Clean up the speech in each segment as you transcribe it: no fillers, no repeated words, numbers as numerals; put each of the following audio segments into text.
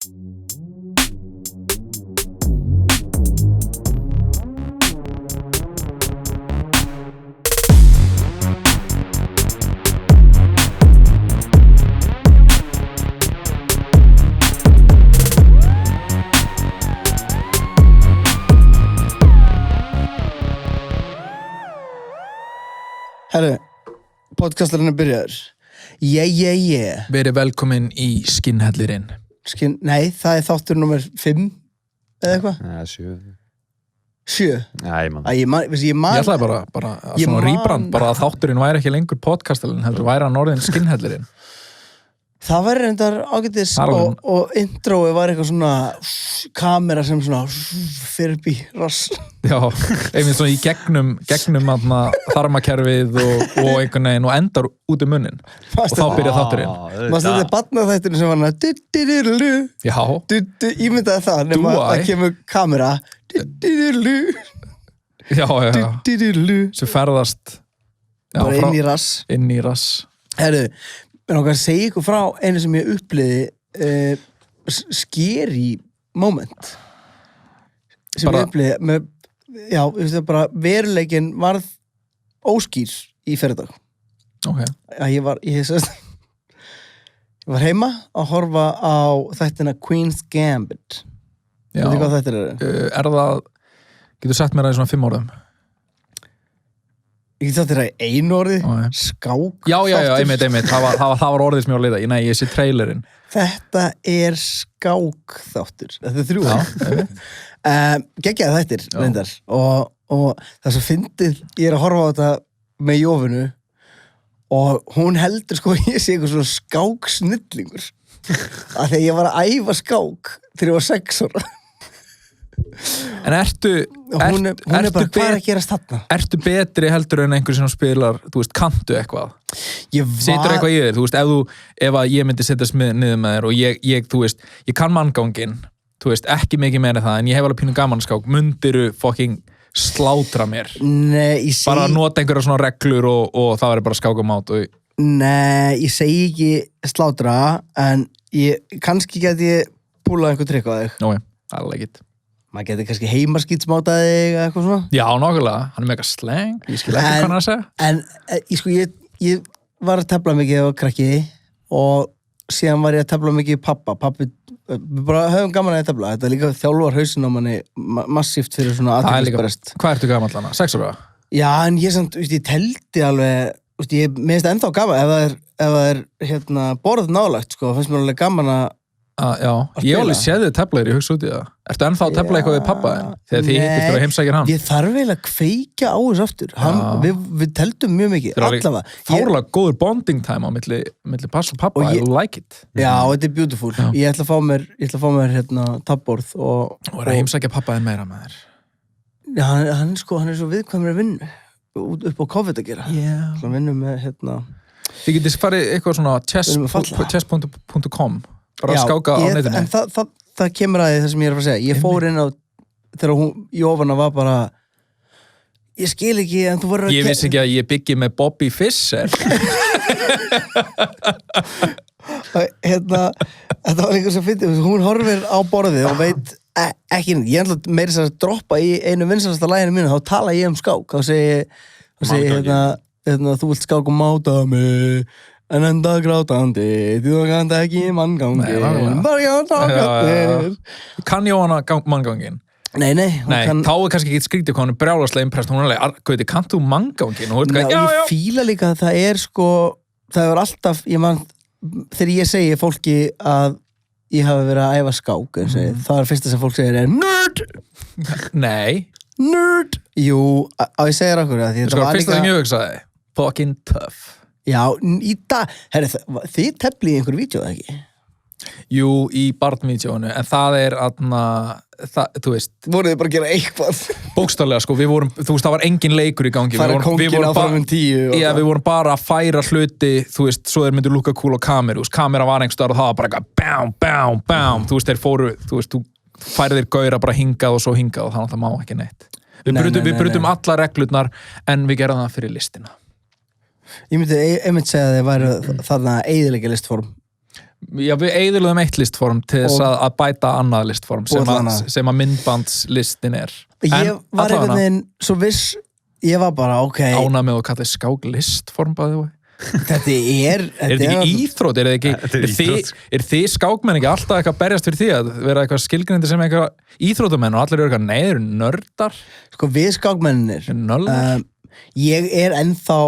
Herru, podcastarinn er byrjaður. Yeah. Verið velkomin í Skinnhellirinn. Nei, það er þáttur nummer 5 eða eitthvað? Nei, 7. 7? Nei, mann. Ég ætlaði bara að svona rýbrand, bara að þátturinn væri ekki lengur podcastarinn, heldur væri hann orðin Skinnhellirinn. Það væri reyndar ágætis og introið var eitthvað svona kamera sem svona fyrir upp í rass. Já, einmitt svona í gegnum þarmakerfið og einhvern veginn og endar út munnin. Og þá byrja þátturinn. Mást þetta barnaþætturinn sem var hana Já. Ímyndaði það nema það kemur kamera Já. Sem ferðast bara inn í rass. Herru, en okkar segja ykkur frá einu sem ég uppliði scary moment sem ég uppliði með, já, bara veruleikin varð óskýr í fyrradag. Ok. Ég var heima að horfa á þættina Queen's Gambit. Já. Veitu hvað þættir eru? Það, getur sagt mér það í svona 5 orðum? Ég get sagt þér að einu orði, skák. Já, einmitt. Það var orðið sem ég var að leita. Nei, ég sé trailerinn. Þetta er skák þáttur. Þetta er 3 orð. Geggjaði þættir, reyndar. Og það svo fyndið, ég er að horfa á þetta með Jófunu og hún heldur sko ég sé eitthvað svona skáksnillingur. Af því að ég var að æfa skák þegar ég var 6 ára. En ertu bara hvað er að gerast þarna? Ertu betri heldur en einhver sem spilar, þú veist, kanntu eitthvað? Setur eitthvað í þér, þú veist, ef að ég myndi setjast niður með þér og ég, þú veist, ég kann mannganginn, þú veist, ekki mikið meira það, en ég hef alveg pínu gaman skák, mundiru fucking slátra mér? Nei, ég segi... Bara nota einhverja svona reglur og það verður bara skákamát og... Nei, ég segi ekki slátra, en kannski get ég púlað einhver trikk á þig. Ói, það er legitt. Maður getur kannski heimaskýtsmátaði eða eitthvað svona. Já, nákvæmlega. Hann er með eitthvað slang. Ég skil ekki hvað hann að segja. En ég var að tefla mikið á krakki og síðan var ég að tefla mikið pappa. Pappi, við bara höfum gaman að tefla. Þetta er líka þjálfar hausinn á manni massíft fyrir svona aðtökisbrest. Hvað ertu gaman allan? 6 ára? Já, en ég teldi alveg, mér finnst ennþá gaman ef það er borð nálægt, sko, finnst mér alveg gaman að já, ég alveg séði þið teflaðir, ég hugsa út í það. Ertu ennþá að tefla eitthvað við pappa þinn? Þegar þið hittist fyrir að heimsækja hann? Ég þarf eiginlega að kveikja á þessu aftur. Við teldum mjög mikið, allavega. Fárlega góður bonding time á milli pass og pappa, I like it. Já, þetta er beautiful. Ég ætla að fá mér tappborð og er að heimsækja pappa þinn meira með þér. Já, hann er svo viðkvæmur að vinna upp á COVID að gera. Hann vinnur með Þið getið farið eitthvað svona chess.com bara að skáka á netinu. En það kemur að því það sem ég er að fara að segja. Ég fór inn á, þegar Jófana var bara, ég skil ekki, en þú voru að... Ég vissi ekki að ég byggi með Bobby Fischer. Þetta var eitthvað sem fyndið, hún horfir á borðið og veit ekki, ég ætla meira að droppa í einu vinsalasta læginu mínu, þá tala ég skák, þá segi þú vilt skák og máta mig, en enda grátandi, því þú kannt ekki manngangin. Kann Jóhanna manngangin? Nei. Þá er kannski ekki skrítið hvað hún er brjálaslega impressed, hún er alveg, Gauti, kannt þú manngangin? Ég fíla líka að það er sko, það er alltaf, þegar ég segi fólki að ég hafi verið að æfa skák, það er fyrsta sem fólk segir er nerd! Nei. Nerd! Jú, ég segir okkur að því þetta var líka... Fyrsta sem ég hugsaði, fucking tough. Já, í dag, þið teflið í einhverju vídeo, ekki? Jú, í barnvídeónu, en það er þú veist... Voruð þið bara að gera eitthvað? Bókstaflega, sko, þú veist, það var engin leikur í gangi. Færa kóngin á framum 10. Já, við vorum bara að færa hluti, þú veist, svo þeir myndu lúka cool á kameru. Kamera var einhverstaðar og það var bara eitthvað bám. Þú veist, þeir fóru, þú veist, þú færið þér gauðra bara hingað og svo hingað og þannig að það má ekki neitt. Við brutum alla reglurnar, en við gerðum það fyrir listina. Ég myndi segja að þið væri þarna eyðileggja listform. Já, við eyðilegum eitt listform til þess að bæta annað listform sem að myndbandslistin Ég var einhvern veginn svo viss, ég var bara, Ánægð með að kalla skák listform bæði Þetta er þetta ekki íþrótt? Er þið skákmenn ekki alltaf eitthvað að berjast fyrir því að vera eitthvað skilgreindir sem eitthvað íþróttamenn og allir eru eitthvað, nei, þeir eru nördar? Sko, við skákmennir, ég ennþá,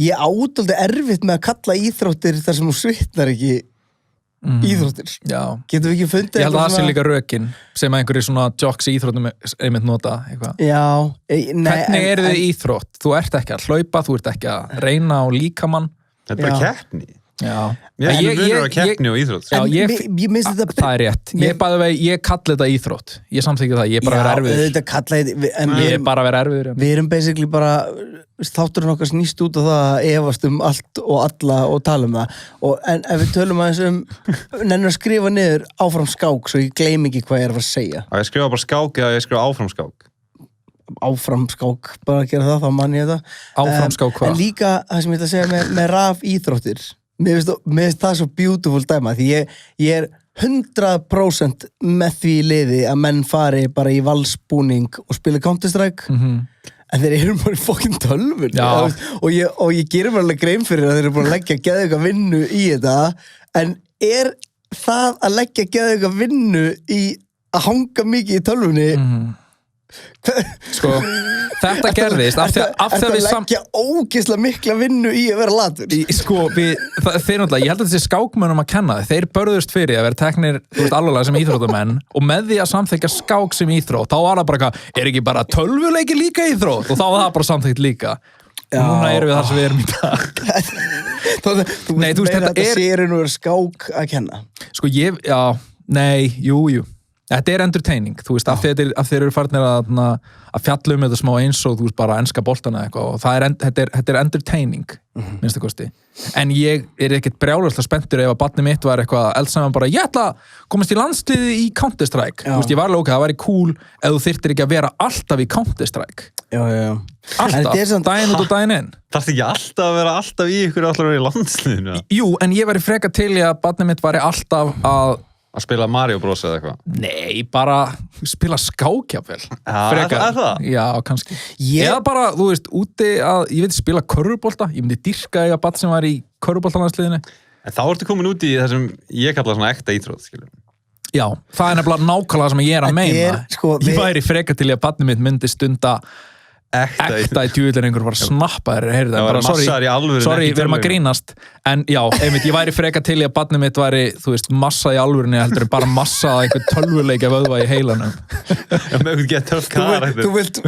ég ádaldi erfitt með að kalla íþróttir þar sem þú svitnar ekki íþróttir. Já. Getum við ekki fundið Ég held að það sé líka rökin sem einhverju svona jocks í íþróttum einmitt nota eitthvað. Já. Hvernig eru þið íþrótt? Þú ert ekki að hlaupa, þú ert ekki að reyna á líkamann. Þetta er bara keppni. Já. Mér finnst að keppni og íþrótt. Já, ég minnst þetta... Það er rétt. Ég kalli þetta íþrótt. Ég samþykki það. Ég er bara að vera erfiður. Þetta kalla ég er bara að vera erfiður. Við erum basically bara... Þátturinn okkar snýst út á það að efast allt og alla og tala það. En ef við tölum aðeins nennum að skrifa niður áfram skák svo ég gleym ekki hvað ég er að fara að segja. Ég skrifa bara skák eða ég skrifa áfram skák? Áfram skák, bara að gera það, þá mann ég þetta. Áfram skák hvað? En líka það sem ég ætla að segja með raf íþróttir. Mér finnst það svo beautiful dæma því ég er 100% með því liði að menn fari bara í valsbúning og spila Counter-Strike en þeir eru bara í fucking tölvun og ég gerir mér alveg grein fyrir að þeir eru búin að leggja geðveiga vinnu í þetta en er það að leggja geðveiga vinnu í að hanga mikið í tölvunni Sko, þetta gerðist af því að við leggja ógeðslega mikla vinnu í að vera latur Sko, þeir náttúrulega, ég held að þessi skákmönnum að kenna þeir börðust fyrir að vera teknir alvarlega sem íþróttamenn og með því að samþykja skák sem íþrótt, þá var það bara er ekki bara tölvuleiki líka íþrótt og þá var það bara samþykkt líka og núna erum við þar sem við erum í dag Nei, þú veist, þetta sér nú skák að kenna Sko, jú Þetta er entertaining, þú veist, af þeir eru farnir að fjalla þetta smá eins og þú veist bara enska boltana eitthvað og þetta er entertaining, minnstu kosti. En ég er ekkert brjálæslega spenntur ef að barnið mitt var eitthvað eldsaman bara, ég ætla að komast í landsliði í Counter-Strike. Þú veist, ég var alveg það væri cool ef þú þyrftir ekki að vera alltaf í Counter-Strike. Já. Alltaf, daginn út og daginn inn. Þarftu ekki alltaf að vera alltaf í ykkur allar í landsliðinu? Jú, en ég væri freka til í að barnið mitt væri alltaf að spila Mario Bros eða eitthvað? Nei, bara spila skák jafnvel. Er það? Já, kannski. Eða bara, þú veist, úti að, ég veit, spila körfubolta. Ég myndi dýrka eiga barn sem var í körfuboltalandsliðinu. En þá ertu komin út í það sem ég kalla svona ekta íþrótt, skilur. Já, það er nefnilega nákvæmlega sem ég er að meina. Ég væri freka til í að barnið mitt myndi stunda ekta í djúvillir einhver var snappaður sorry, við erum að grínast en já, einmitt, ég væri freka til í að barnið mitt væri, þú veist, massa í alvörinni heldur en bara massa að einhver tölvuleikja vöðva í heilanum með einhvern gett töff karakter þú vilt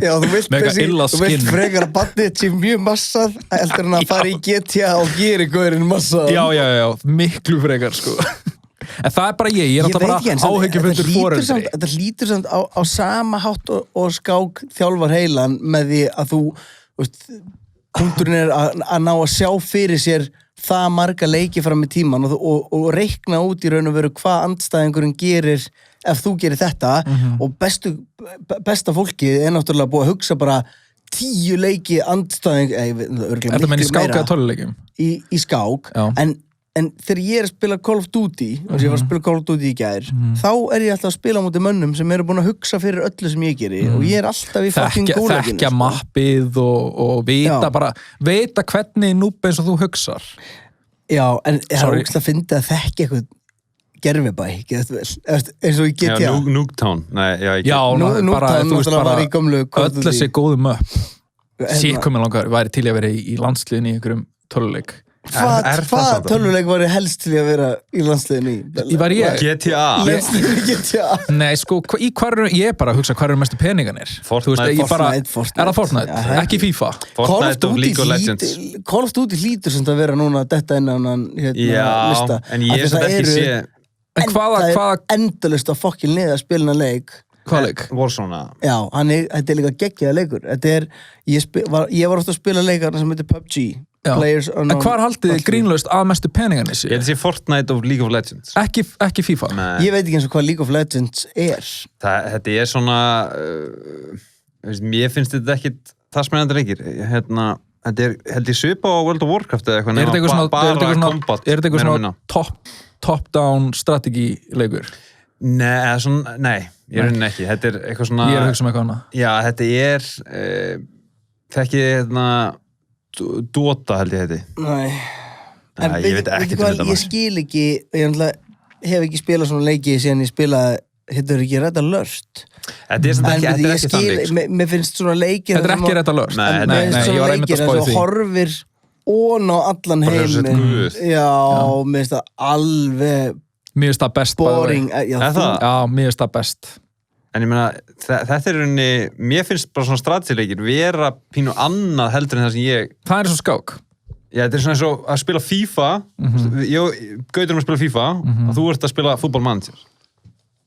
frekar að barnið sé mjög massað heldur en að fara í GTA og gera gaurinn massað já, miklu frekar sko en það er bara ég er alltaf bara áhyggjufullur foreldri þetta hlýtur samt á sama hátt og skák þjálfar heilan með því að þú veist, punkturinn er að ná að sjá fyrir sér það marga leiki fram með tíman og reikna út í raun og veru hvað andstæðingurinn gerir ef þú gerir þetta og besta fólkið er náttúrulega búið að hugsa bara 10 leiki andstæðing Þetta menn í skák eða töluleikum? Í skák, en þegar ég er að spila Call of Duty og ég var að spila Call of Duty í gær þá er ég alltaf að spila á móti mönnum sem eru búin að hugsa fyrir öllu sem ég geri og ég er alltaf í fucking góðleikinu þekkja mappið og vita hvernig núb eins og þú hugsar já, en það er ógeðslega að finna að þekka eitthvað gerfibæ eins og í GTA Nuketown Nuketown var í gömlu öll þessi góðu möpp síðkomin langar væri til að vera í landsliðinu í einhverjum töluleik Hvað tölvuleik var helst til að vera í landsliðinu í? Var ég? GTA Nei, sko, ég er bara að hugsa hvað eru mestu peninganir Fortnite Er það Fortnite? Ekki FIFA? Fortnite of League of Legends Call of Duty hlýtur sem það vera núna detta innan lista en ég sem þetta ekki sé En hvaða endalust að fokkin niður að spila leik Hvað leik? Warzone Já, þetta er líka geggjaða leikur Ég var ofta að spila leikarna sem heitir PUBG En hvar haldið þið grínlaust að mestu peningan þessi? Ég held að sé Fortnite of League of Legends Ekki FIFA? Ég veit ekki eins og hvað League of Legends er Þetta er svona mér finnst þetta ekkit það spennandi leikir þetta er held ég svipa á World of Warcraft eða eitthvað Er þetta eitthvað svona top-down strategy-leikur? Nei, ég raunin ekki. Þetta eitthvað svona... Ég að hugsa eitthvað annað. Já, þetta þekki, Dota held ég heiti. Nei. En ég veit ekki um þetta. Ég skil ekki, ég hef ekki spilað svona leiki síðan ég spilaði, ekki Red Alert. Þetta ekki þannig. Mér finnst svona leikir... Þetta ekki Red Alert. Nei, ég var einmitt að spáði því. Horfir ón á allan heiminn. Já, mér finnst það alveg... Mér finnst það best. Boring. Já, mér finnst það best. En ég meina, þetta rauninni, mér finnst bara svona strategileikir vera pínu annað heldur en það sem ég... Það svo skák. Já, þetta svona eins og að spila FIFA. Gautur að spila FIFA og þú ert að spila fútbolmanager.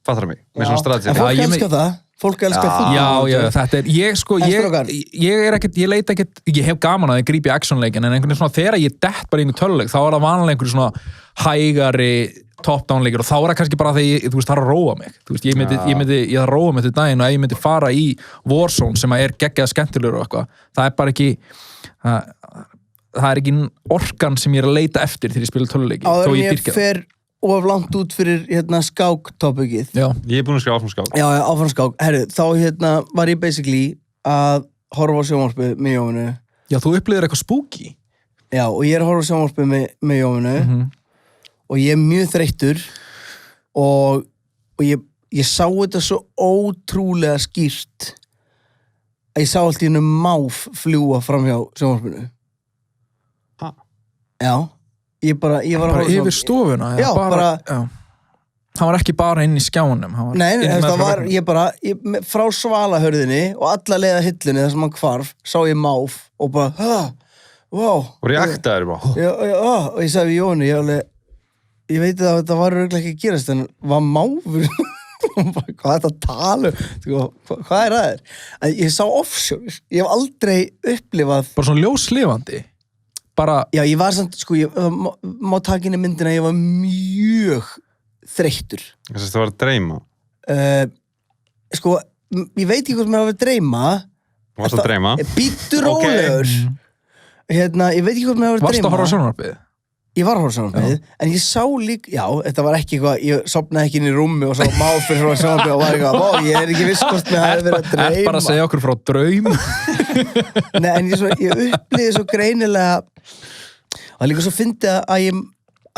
Fattar það mig? Með svona strategileik. Fólk elskar það. Fólk elskar fútbolmanager. Já, þetta ég leita ekkert, ég hef gaman að ég grípi actionleikin, en einhvern veginn svona, þegar ég dett bara í einhvern töluleik, þá það vanlega einhvern svona hægari top-down-leikir og þá það kannski bara þegar þú veist, það að róa mig. Þú veist, ég að róa mig til daginn og ef ég myndi fara í Warzone sem að geggjað skemmtilegur og eitthvað, það bara ekki það ekki orkan sem ég að leita eftir þegar ég spila töluleiki. Áður en ég fer of langt út fyrir skák-topikið. Já. Ég búin að skrifa áfram skák. Já, áfram skák. Herru, þá var ég basically að horfa á sjónvarpið með Jóhannu. Já, þú upplifir eitthvað spooky. Já, og ég að horfa á sjónvarpið með Jóhannu og ég mjög þreyttur og ég sá þetta svo ótrúlega skýrt að ég sá allt í hennu máf fljúa framhjá sjónvarpinu. Já. Ég var bara yfir stofuna. Já, bara... Það var ekki bara inn í skjánum. Nei, það var, frá svalahörðinni og alla leiða hillunni þar sem hann hvarf, sá ég máf og bara, wow. Og reaktaður bara. Já, og ég sagði við Jóni, ég veit að þetta var örugglega ekki að gerast, en var máfur? Hvað er þetta að tala um? Hvað er það? En ég sá offshore, ég hef aldrei upplifað... Bara svona ljóslifandi? Já, ég var samt, ég má taka inn í myndina, ég var mjög þreyttur. Þess að það var að dreyma? Ég veit ekki hvort mér var að dreyma. Varst að dreyma? Bíddu rólegur. Ég veit ekki hvort mér var að dreyma. Varst að horfa á sjónvarpið? Ég var að horfa á sjónvarpið, en ég sá líka, já, þetta var ekki eitthvað, ég sofnaði ekki inn í rúmi og sá máf fyrir svona sjónvarpið og var eitthvað, ég ekki viss hvort mér hafi verið að dreyma. Bara að segja okkur frá draum. Nei, en ég upplýði svo greinilega, og það líka svo fyndið að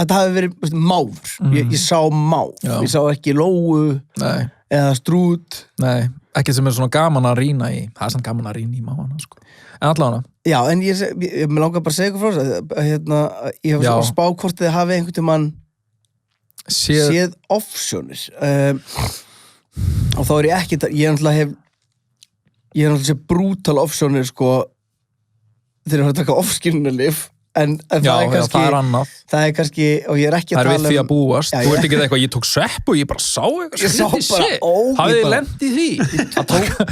það hafi verið máfur. Ég sá máf, ég sá ekki lóu eða strút. Nei, ekki sem svona gaman að rýna í, það samt gaman að rýna í máfana, sko. En allavega. Já, en ég langar bara að segja ykkur frá þess ég hef svo spá hvort þið hafi einhvern tímann séð offsjónir og þá ég ekki ég er náttúrulega séð brútal offsjónir þegar ég að taka off-skilunarlyf en það er kannski það er annað. Það er kannski, og ég er ekki að tala það er við því að búast, þú ert ekki eitthvað ég tók svepp og ég bara sá eitthvað ég sá bara, hafið þið lent í því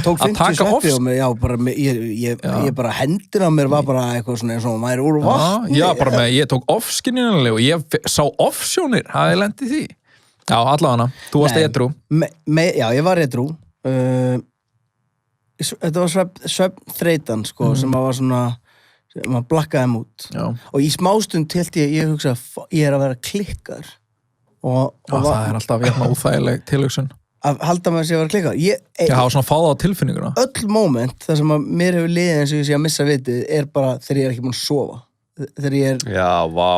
tók 50 sveppi á mig, já, bara ég bara hendin á mér var bara eitthvað svona eins og maður úr vatni. Já, bara með, ég tók off-skilunarlyf og ég sá offsjónir, hafið þið lent í því? Já, allavega, þú varst edrú. Já, ég var edrú. Þetta var svefnþreytan, sem var svona maður blakkaði þeim út. Já. Og í smástund held ég hugsa ég er að vera klikkar það er alltaf óþægileg tilhugsun að halda með að ég að vera klikkar ég hafa svona fáða á tilfinninguna öll moment þar sem að mér hefur liðið eins og ég sé að missa vitið er bara þegar ég er ekki búin að sofa þegar ég er já, vá,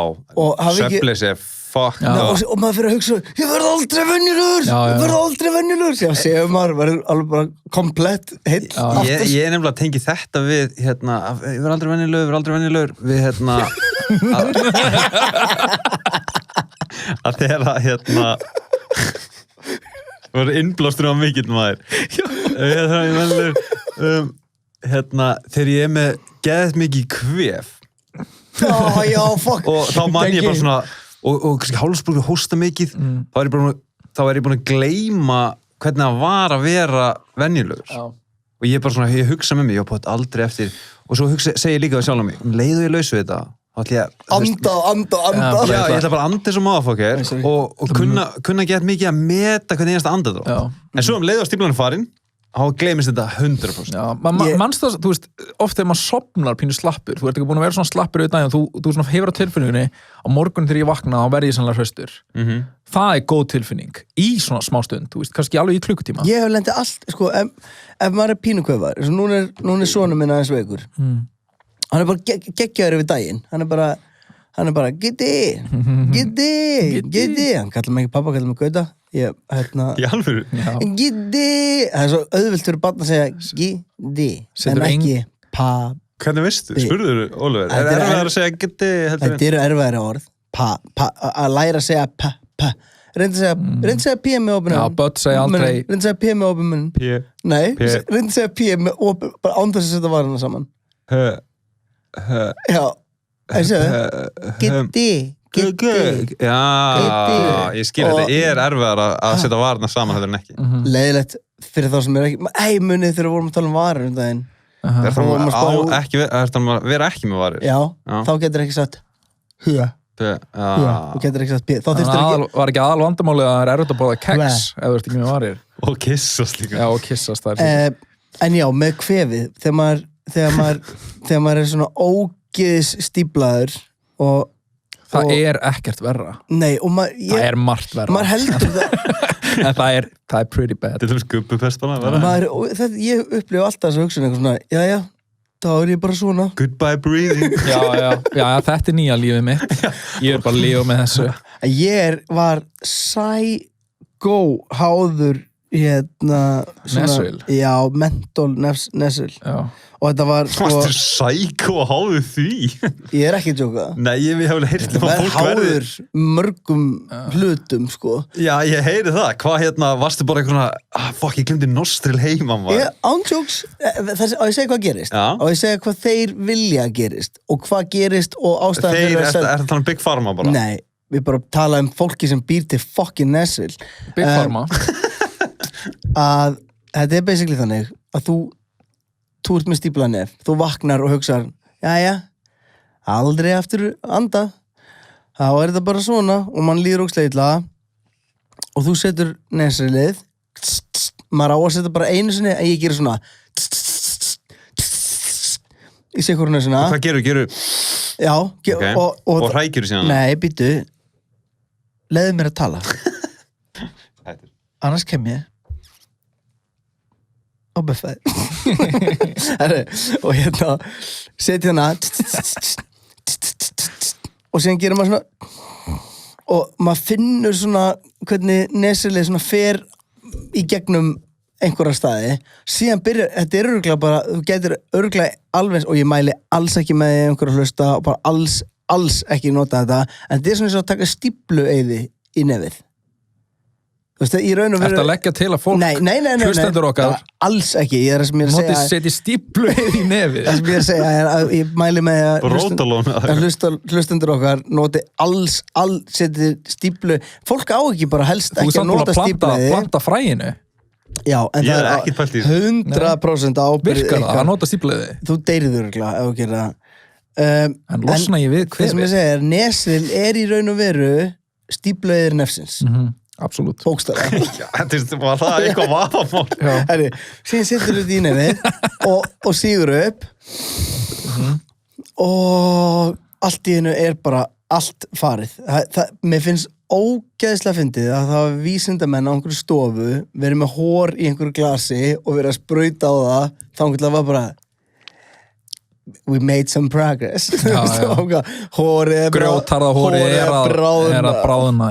svefnleysi er fuck og maður fyrir að hugsa ég verð aldrei venjulegur já, séum maður verður alveg bara komplett heill ég er nefnilega að tengi þetta við ég verð aldrei venjulegur við að þeirra það var innblástur á mikill maður þegar ég er með geðið mikið kvef já, fuck og þá man ég bara svona og kannski hálsbólgu hósta mikið þá er ég búin að gleyma hvernig það var að vera venjulegur og ég bara svona, ég hugsa með mig ég á búin aldrei eftir og svo segi ég líka við sjálf á mig leiðu ég laus við þetta anda já, ég ætla bara að anda þessu motherfucker og kunna gett mikið að meta hvernig einasta anda þá en svo leiðu að stíflan er farin þá gleymist þetta 100%. Já, mannst það, þú veist, oft þegar maður sofnar pínu slappur, þú ert ekki búin að vera svona slappur auðvitað og þú svona hefur á tilfinningunni á morgun þegar ég vakna þá verð ég sannlega hraustur. Það er góð tilfinning í svona smá stund, þú veist, kannski alveg í klukkutíma. Ég hef lendið allt, sko, ef maður er pínuköfar, eins og núna er sonur minn aðeins veikur. Hann er bara geggjaður yfir daginn, hann er bara Giddi, hann kallar mig ekki pappa, kallar mig Gauta. Í alvöru? Giddi, það er svo auðvilt fyrir barn að segja Giddi, en ekki pappi. Hvernig veistu? Spurður, Ólafur? Er erfiðar að segja Giddi? Þetta eru erfiðari orð. Að læra að segja pa. Reyndi að segja P með opinu. Já, börn segja aldrei. Reyndi að segja P með opinu. P. Nei, reyndi að segja P með opinu, bara án þess að setja varana saman. Já, það segja Giddi. Já, ég skil þetta er erfiðar að setja varna saman heldur en ekki. Leiðilegt fyrir þá sem er ekki munið þegar við vorum að tala um varir um daginn. Er það að vera ekki með varir? Já, þá getur ekki sagt huga. Þú getur ekki sagt p. Var ekki aðal vandamálið að það er erfitt að borða keks ef þú ert ekki með varir? Og kissast líka. Já, og kissast það en já, með kvefið þegar maður er svona ógeðis stíplaður og það er ekkert verra. Nei, og það er margt verra. Maður heldur það. En það er pretty bad. Þetta er skubbupest bara. Ég upplifu alltaf þess að hugsa eitthvað svona, já, þá er ég bara svona. Goodbye breathing. Já, þetta er nýja lífið mitt. Ég er bara að lifa með þessu. Ég var háður Nessil. Já, mentól Nessil. Já. Og þetta var Varstu sækó og háðu því? Ég er ekki að djóka. Nei, ég hef alveg heyrt að fólk háður mörgum hlutum, sko. Já, ég heyri það. Hvað varstu bara eitthvað fuck, ég glemdi nostril heima maður. Ándjóks, og ég segi hvað gerist. Já. Og ég segi hvað þeir vilja gerist. Og hvað gerist og ástæðan fyrir að er það Big Pharma bara? Nei, við bara tala um fólki sem býr til fucking Nessil. Big Pharma? Að þetta er basically þannig að þú ert með stíplað nef, þú vaknar og hugsar jæja, aldrei aftur anda, þá er þetta bara svona og mann líður ógeðslega illa og þú setur nesrilið maður á að setja bara einu sinni en ég gerir svona í sikurinu svona. Og hvað gerur? Já, okay. Og hrækjur síðan? Nei, býtu leiðu mér að tala annars kem ég og buffaði og setja hérna og síðan gerir maður svona og maður finnur svona hvernig nesilið svona fer í gegnum einhverja staði síðan byrjar, þetta er örugglega bara þú getur örugglega alveg og ég mæli alls ekki með einhverja hlusta og bara alls ekki nota þetta en þetta er svona eins og að taka stíflueyði í nefið. Þú veist, í raun og veru... Ertu að leggja til að fólk hlustendur okkar alls ekki, ég er að segja notið setja stíflueyði í nefið. Það sem ég er að segja er að ég mæli með að hlustendur okkar noti alls setja stíflu fólk á ekki bara helst ekki að nota stíflueyði. Þú samt að planta fræinu. Já, en það er 100% ábyrgð virkar það að nota stíflueyði. Þú deyrir örugglega ef þú gerir það. En losna ég við það sem ég segja er Nessil er í raun og veru stíflueyðir nefsins. Absolutt. Bókstaflega. Var það eitthvað vafamál? Síðan setur þú þetta í nefið og sígur upp og allt í hennu er bara allt farið. Mér finnst ógeðslega fyndið að það var vísindamenn á einhverju stofu verið með hór í einhverju glasi og verið að sprauta á það þá var bara we made some progress. Grjótarða hóri er að bráðna.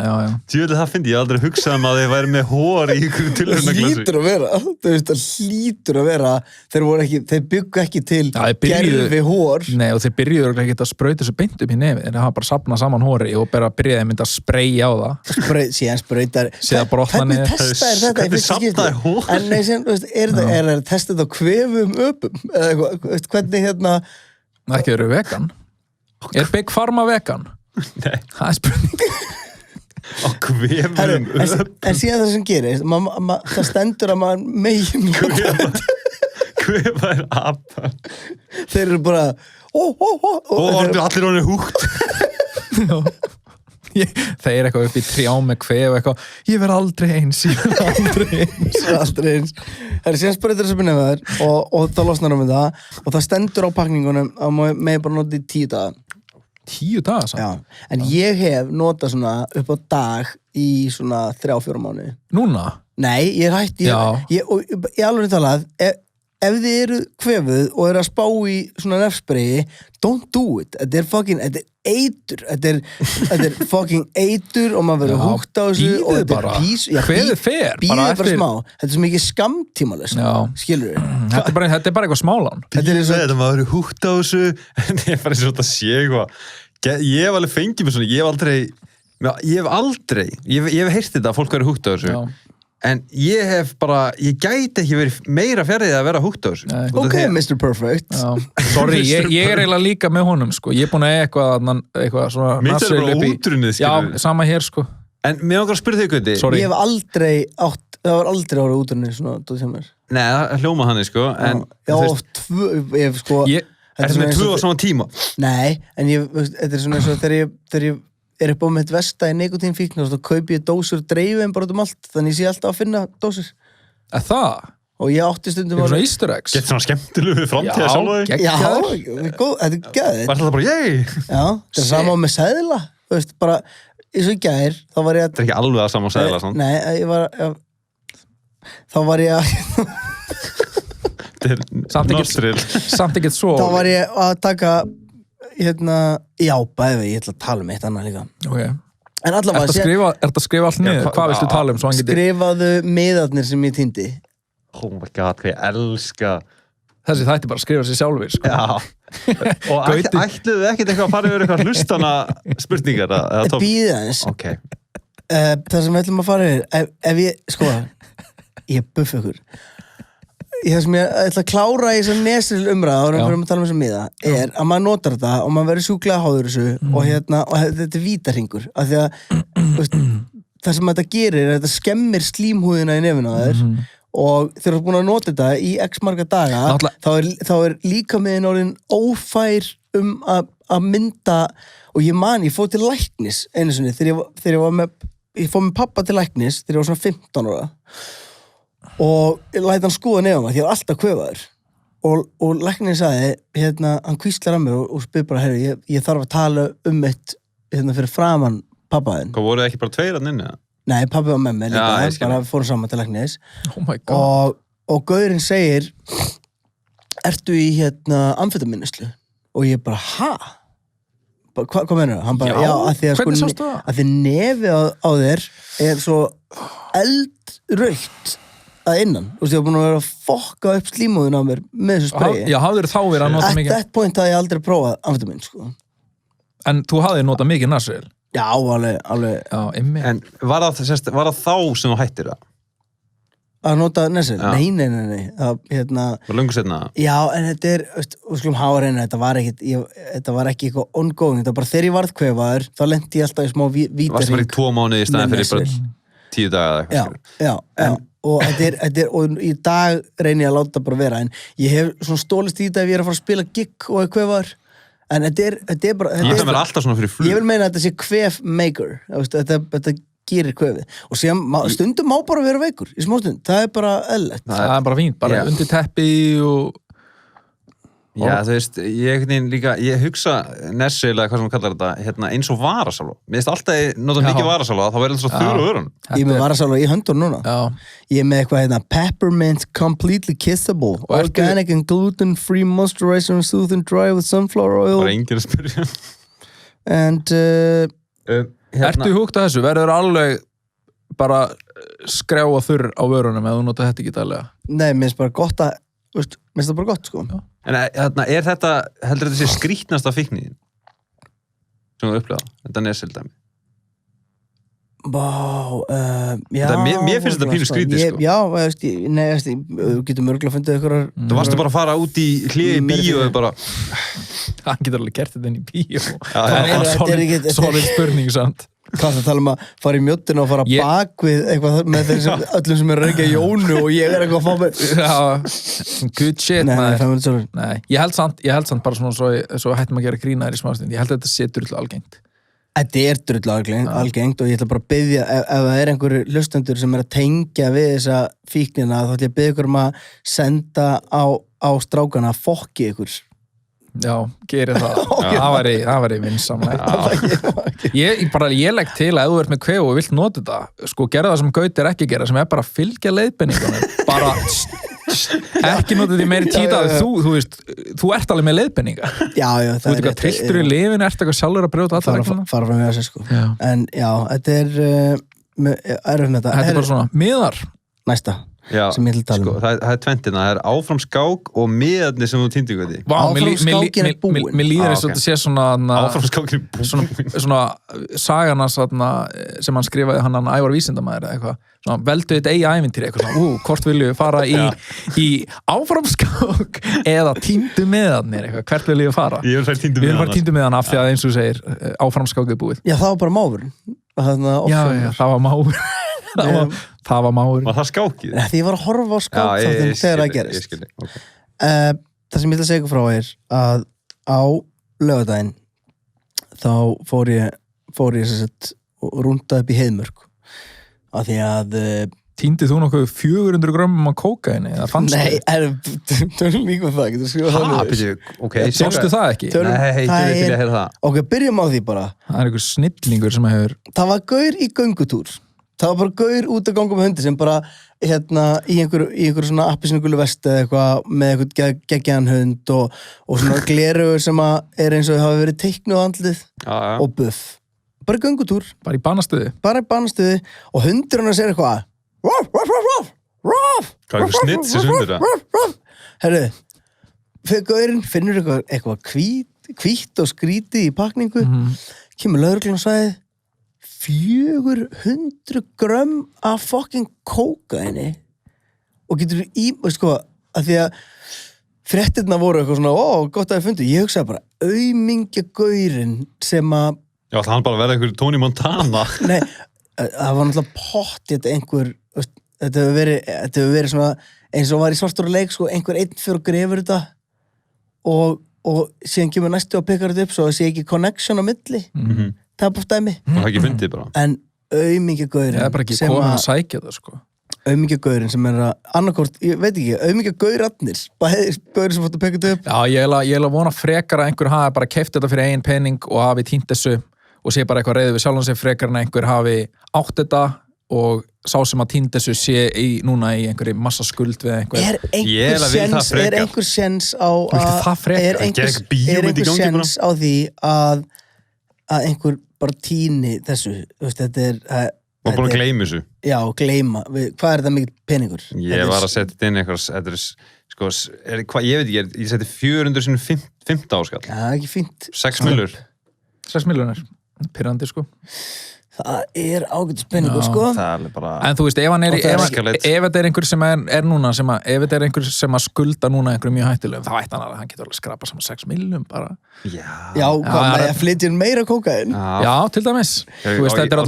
Tjóðlega það fyndi ég aldrei hugsað að þeir væri með hór í ykkur tilhörnaglasi. Það hlýtur að vera þeir byggu ekki til gerfi hór. Nei, og þeir byrjuðu ekki að sprauta þessu beint upp í nefið, þeir hafa bara safnað saman hóri og bara byrjaði að mynda að spreyja á það. Síðan sprautar hvernig testaðir þetta í fyrsta skipti? En nei, er það testað á kvefum öpum? Hvernig ekki eru vegan. Er Big Pharma vegan? Nei. Það er spurning. Á kvefum en síðan það sem gerist það stendur að maður megin kvefa er apa. Þeir eru bara og allir honum húgt. þeir eitthvað upp í trjá með kvef og eitthvað, ég verð aldrei eins aldrei eins það er síðan sprautur sem er nefnir og það losnar það og það stendur á pakningunum að maður með bara nota í 10 daga 10 daga samt? Já, en ég hef notað svona upp á dag í svona 3-4 mánuði Núna? Nei, ég er hætt ég alveg talað ef þið eru kvefuð og eru að spá í svona nefnspreyi, don't do it. Þetta er eitur. Þetta er fucking eitur og maður verður húgt á þessu og þetta er pís. Kveðið fer. Bíðið bara smá. Þetta er svo mikið skamtímalist. Skilur við? Þetta er bara eitthvað smálán. Þetta maður verður húgt á þessu. Þetta er bara svona að sé eitthvað. Ég hef alveg fengið mér svona, ég hef heyrt þetta að fólk verður húgt á þessu. Já. En ég gæti ekki verið meira fjarrið að vera húgt á þessu. Ok, Mr. Perfect. Sorry, ég er eiginlega líka með honum, sko. Ég er búin að eitthvað svona... Mitt er bara útrunnið, skilur. Já, sama hér, sko. En mér okkar að spyrja þig, Gauti. Sorry. Ég hef aldrei árið útrunnið svona, þú sem er. Nei, það hljóma þannig, sko. En, þetta er svona 2 á sama tíma. Nei, en þetta er svona eins og þegar ég er upp á mitt vesta í nikotínfíkn og þá kaupi ég dósur dreifum bara allt, þannig ég sé alltaf að finna dósur. Það? Og ég átti stundum svona easter eggs. Gett svona skemmtilegu framtíða sjálf. Já, þetta er gæðið. Var alltaf bara, yey! Já, þetta er sama með seðla. Þú veist, bara, eins og í gær, þá var ég að... Þetta er ekki alveg að sama seðla, svona. Nei, ég var að... Þá var ég að... Samt ekkert svo... Þá var ég að taka... já, bæði, ég ætla að tala eitt annað líka. Ok. En allavega... Er þetta að skrifa allt niður? Hvað viltu tala um? Skrifaðu miðarnir sem ég týndi. Oh my god, hvað ég elska... Þessi þætti bara að skrifa sér sjálfur, sko. Já. Og ætluðu ekkert eitthvað að fara yfir eitthvað hlustana spurningar? Bíðið aðeins. Ok. Það sem við ætlum að fara yfir, ef ég, sko, ég buff ykkur. Það sem ég ætla að klára í þessar nesril umræða árum fyrir að tala um þessar miða er að maður notar þetta og maður verður sjúklega háður þessu og þetta er vítarhingur af því að það sem þetta gerir er að þetta skemmir slímhúðina í nefinu á þér og þegar þú ert búin að nota þetta í x marga daga þá er líkaminn orðinn ófær að mynda og ég fór til læknis einu sinni þegar ég fór með pappa til læknis þegar ég var svona 15 ára og læti hann skoða nefnum að ég var alltaf kvefaður og læknirinn sagði, hann hvíslar að mér og spyr bara, herri, ég þarf að tala um eitt fyrir framan pappaðinn. Hvað voru það ekki bara 2 að nynni? Nei, pappi var með mér líka, bara fórum saman til læknis oh my god og gaurinn segir ertu í amfetaminneslu og ég bara, hvað meinarðu? Hann bara, já, að því nefið á þér er svo eldrautt að innan, þú veist, ég var búin að vera að fokka upp slímúðin á mér með þessu spreyi. Já, hafðir þá verið að nota mikið? At that point hafði ég aldrei prófað amfetamin, sko. En þú hafðir notað mikið nasril? Já, alveg. Já, einmitt. En var það þá sem þú hættir það? Að nota nasril? Nei. Það, var löngu setna? Já, en þetta er, við skulum hafa reyna, þetta var ekki eitthvað ongoing, þetta var bara þegar ég varð kvefaður, þá lenti ég alltaf í smá vítarhring. Varst bara í 2 mánuði í staðin fyrir bara 10 daga eða eitthvað? Já. Og og í dag reyni ég að láta bara vera en ég hef svona stólist í þetta ef ég er að fara að spila gig og er kvefaður en þetta er bara ég sem er alltaf svona fyrir flug ég vil meina að þetta sé kvef maker þetta gerir kvefið og síðan stundum má bara vera veikur í smástund, það er bara eðlilegt það er bara fínt, bara undir teppi og já, þú veist, ég hugsa Nessil eða hvað sem kallar þetta eins og varasalva. Mér finnst alltaf nota mikið varasalva, þá verður þetta svo þurr á vörunum. Ég er með varasalva í höndun núna. Já. Ég er með eitthvað Peppermint Completely Kissable Organic and Gluten-Free Moisturizer and Soothe and Dry with Sunflower Oil. Bara enginn að spyrja. And Ertu húgt að þessu? Verður alveg bara skrjáa þurr á vörunum eða þú nota þetta ekki daglega? Nei, mér finnst bara gott að mér finnst það bara gott, sko. Já. En er þetta, heldur þetta sé skrítnasta fíknin sem þú upplega, þetta Nessil-dæmi? Já. Mér finnst þetta pínu skrítið, sko. Já, þú getur mörgulega fundið ykkur Þú varstu bara að fara út í hliði í bíó og bara hann getur alveg gert þetta inn í bíó það er solid spurning samt hvað það tala um að fara í mjöttin og fara bak við eitthvað með þeir öllum sem er að reykja Jónu og ég er eitthvað að fá mig good shit Nei, ég held samt bara svona svo hættum að gera grínaðir í smástund ég held að þetta setur alltaf algengt Þetta drullu algengt og ég ætla bara að biðja ef það einhverju hlustendur sem að tengja við þessa fíknina þá ætla ég að biðja ykkur að senda á strákana að fokki ykkur. Já, gerir það. Það væri vinsamlegt. Ég legg til að ef þú ert með kvef og vilt nota þetta, sko, gera það sem Gauti ekki að gera, sem bara að fylgja leiðbendingunum. Bara ekki nota því meiri títa að þú veist, þú ert alveg með leiðbendingar. Já, það er. Þú veit eitthvað trilltur í lifinu, ert eitthvað sjálfur að brjóta allar regluna. Fara frá mig að segja, sko. Já. En já, þetta erfitt með þetta. Þetta bara svona, miðar. Næsta. Já, sko, það tventina, það áfram skák og miðarnir sem þú týndi ykkur því. Áfram skákin búin. Mér líður eins og þetta sé svona áfram skákin búin. Svona sagan sem hann skrifaði hann Ævar vísindamaður eða eitthvað. Svona veldu þetta eigi ævintýri eitthvað svona, hvort vilju fara í áfram skák eða týndu miðarnir eitthvað, hvert vilju fara? Ég vil fara týndu miðarna af því að eins og segir áfram skákið búið. Já, það var bara máfurinn. Já, það var máfurinn. Það var máurinn. Var það skákið? Því ég var að horfa á skák þáttum þegar það gerist. Ég skilji, ok. Það sem ég ætla að segja ykkur frá að á laugardaginn þá fór ég og rúndaði upp í Heiðmörk af því að Týndið þú nokkuð 400 grömmum á kókaini? Nei, tölum líka það, getur skrifað það. Ok, sástu það ekki? Nei, ég vil að heyra það. Ok, byrjum á því bara. Það einhver snillingur sem hefur... Það var gaur í göngutúr. Það var bara gaur út að ganga með hundi sem bara í einhver svona appisnugulu vesti eða eitthvað með eitthvað geggjaðan hund og svona glerugur sem eins og hafa verið teiknuð á andlið og buff. Bara göngutúr. Bara í banastuði. Og hundur hann að segja eitthvað Hvað er eitthvað snitt sem hundur það? Herru, gaurinn finnur eitthvað hvítt og skrítið í pakningu, kemur lögreglan og sagði 400 grömm af fucking kókaini og getur sko, að því að fréttirna voru eitthvað svona, gott að ég fundi, ég hugsaði bara, aumingja gaurinn sem að... Já, það hann bara verði einhver Tony Montana. Nei, það var náttúrulega pottþétt einhver, þetta hefur verið svona, eins og var í Svartóra leik, sko, einhver einn fyrir og grefur þetta og síðan kemur næstu og pekar þetta upp svo að það sé ekki connection á milli. Það bara dæmi. Það er ekki fundið bara. En aumingjagaurinn það er bara ekki komin að sækja það, sko. Aumingjagaurinn sem að annarkort, ég veit ekki, aumingjagaurarnir, bara gaurinn sem fótt að peka þetta upp. Já, ég er að vona frekar að einhver hafi bara keypt þetta fyrir eigin pening og hafi týnt þessu og sé bara eitthvað reiður við sjálfan sig frekar en einhver hafi átt þetta og sá sem að týnt þessu sé núna í einhverju massa skuld við einhver. Er einhver séns á því að einhver bara týni þessu, þetta er... Og búin að gleyma þessu. Já, gleyma. Hvað er þetta mikið peningur? Ég var að setja þetta inn eitthvað, þetta er, sko, ég veit ekki, ég seti 400 sinni 15 áskall. Já, ekki fínt. 6 millur. 6 milljónir. Pirrandi, sko. Það er ágætis peningur, sko. Það er bara... En þú veist, ef þetta er einhver sem er núna, ef þetta er einhver sem að skulda núna einhverjum mjög hættilegum, þá ætti hann getur alveg skrapa saman 6 milljón bara. Já, hvað, með að flytja meira kókain? Já, til dæmis. Þú veist, þetta er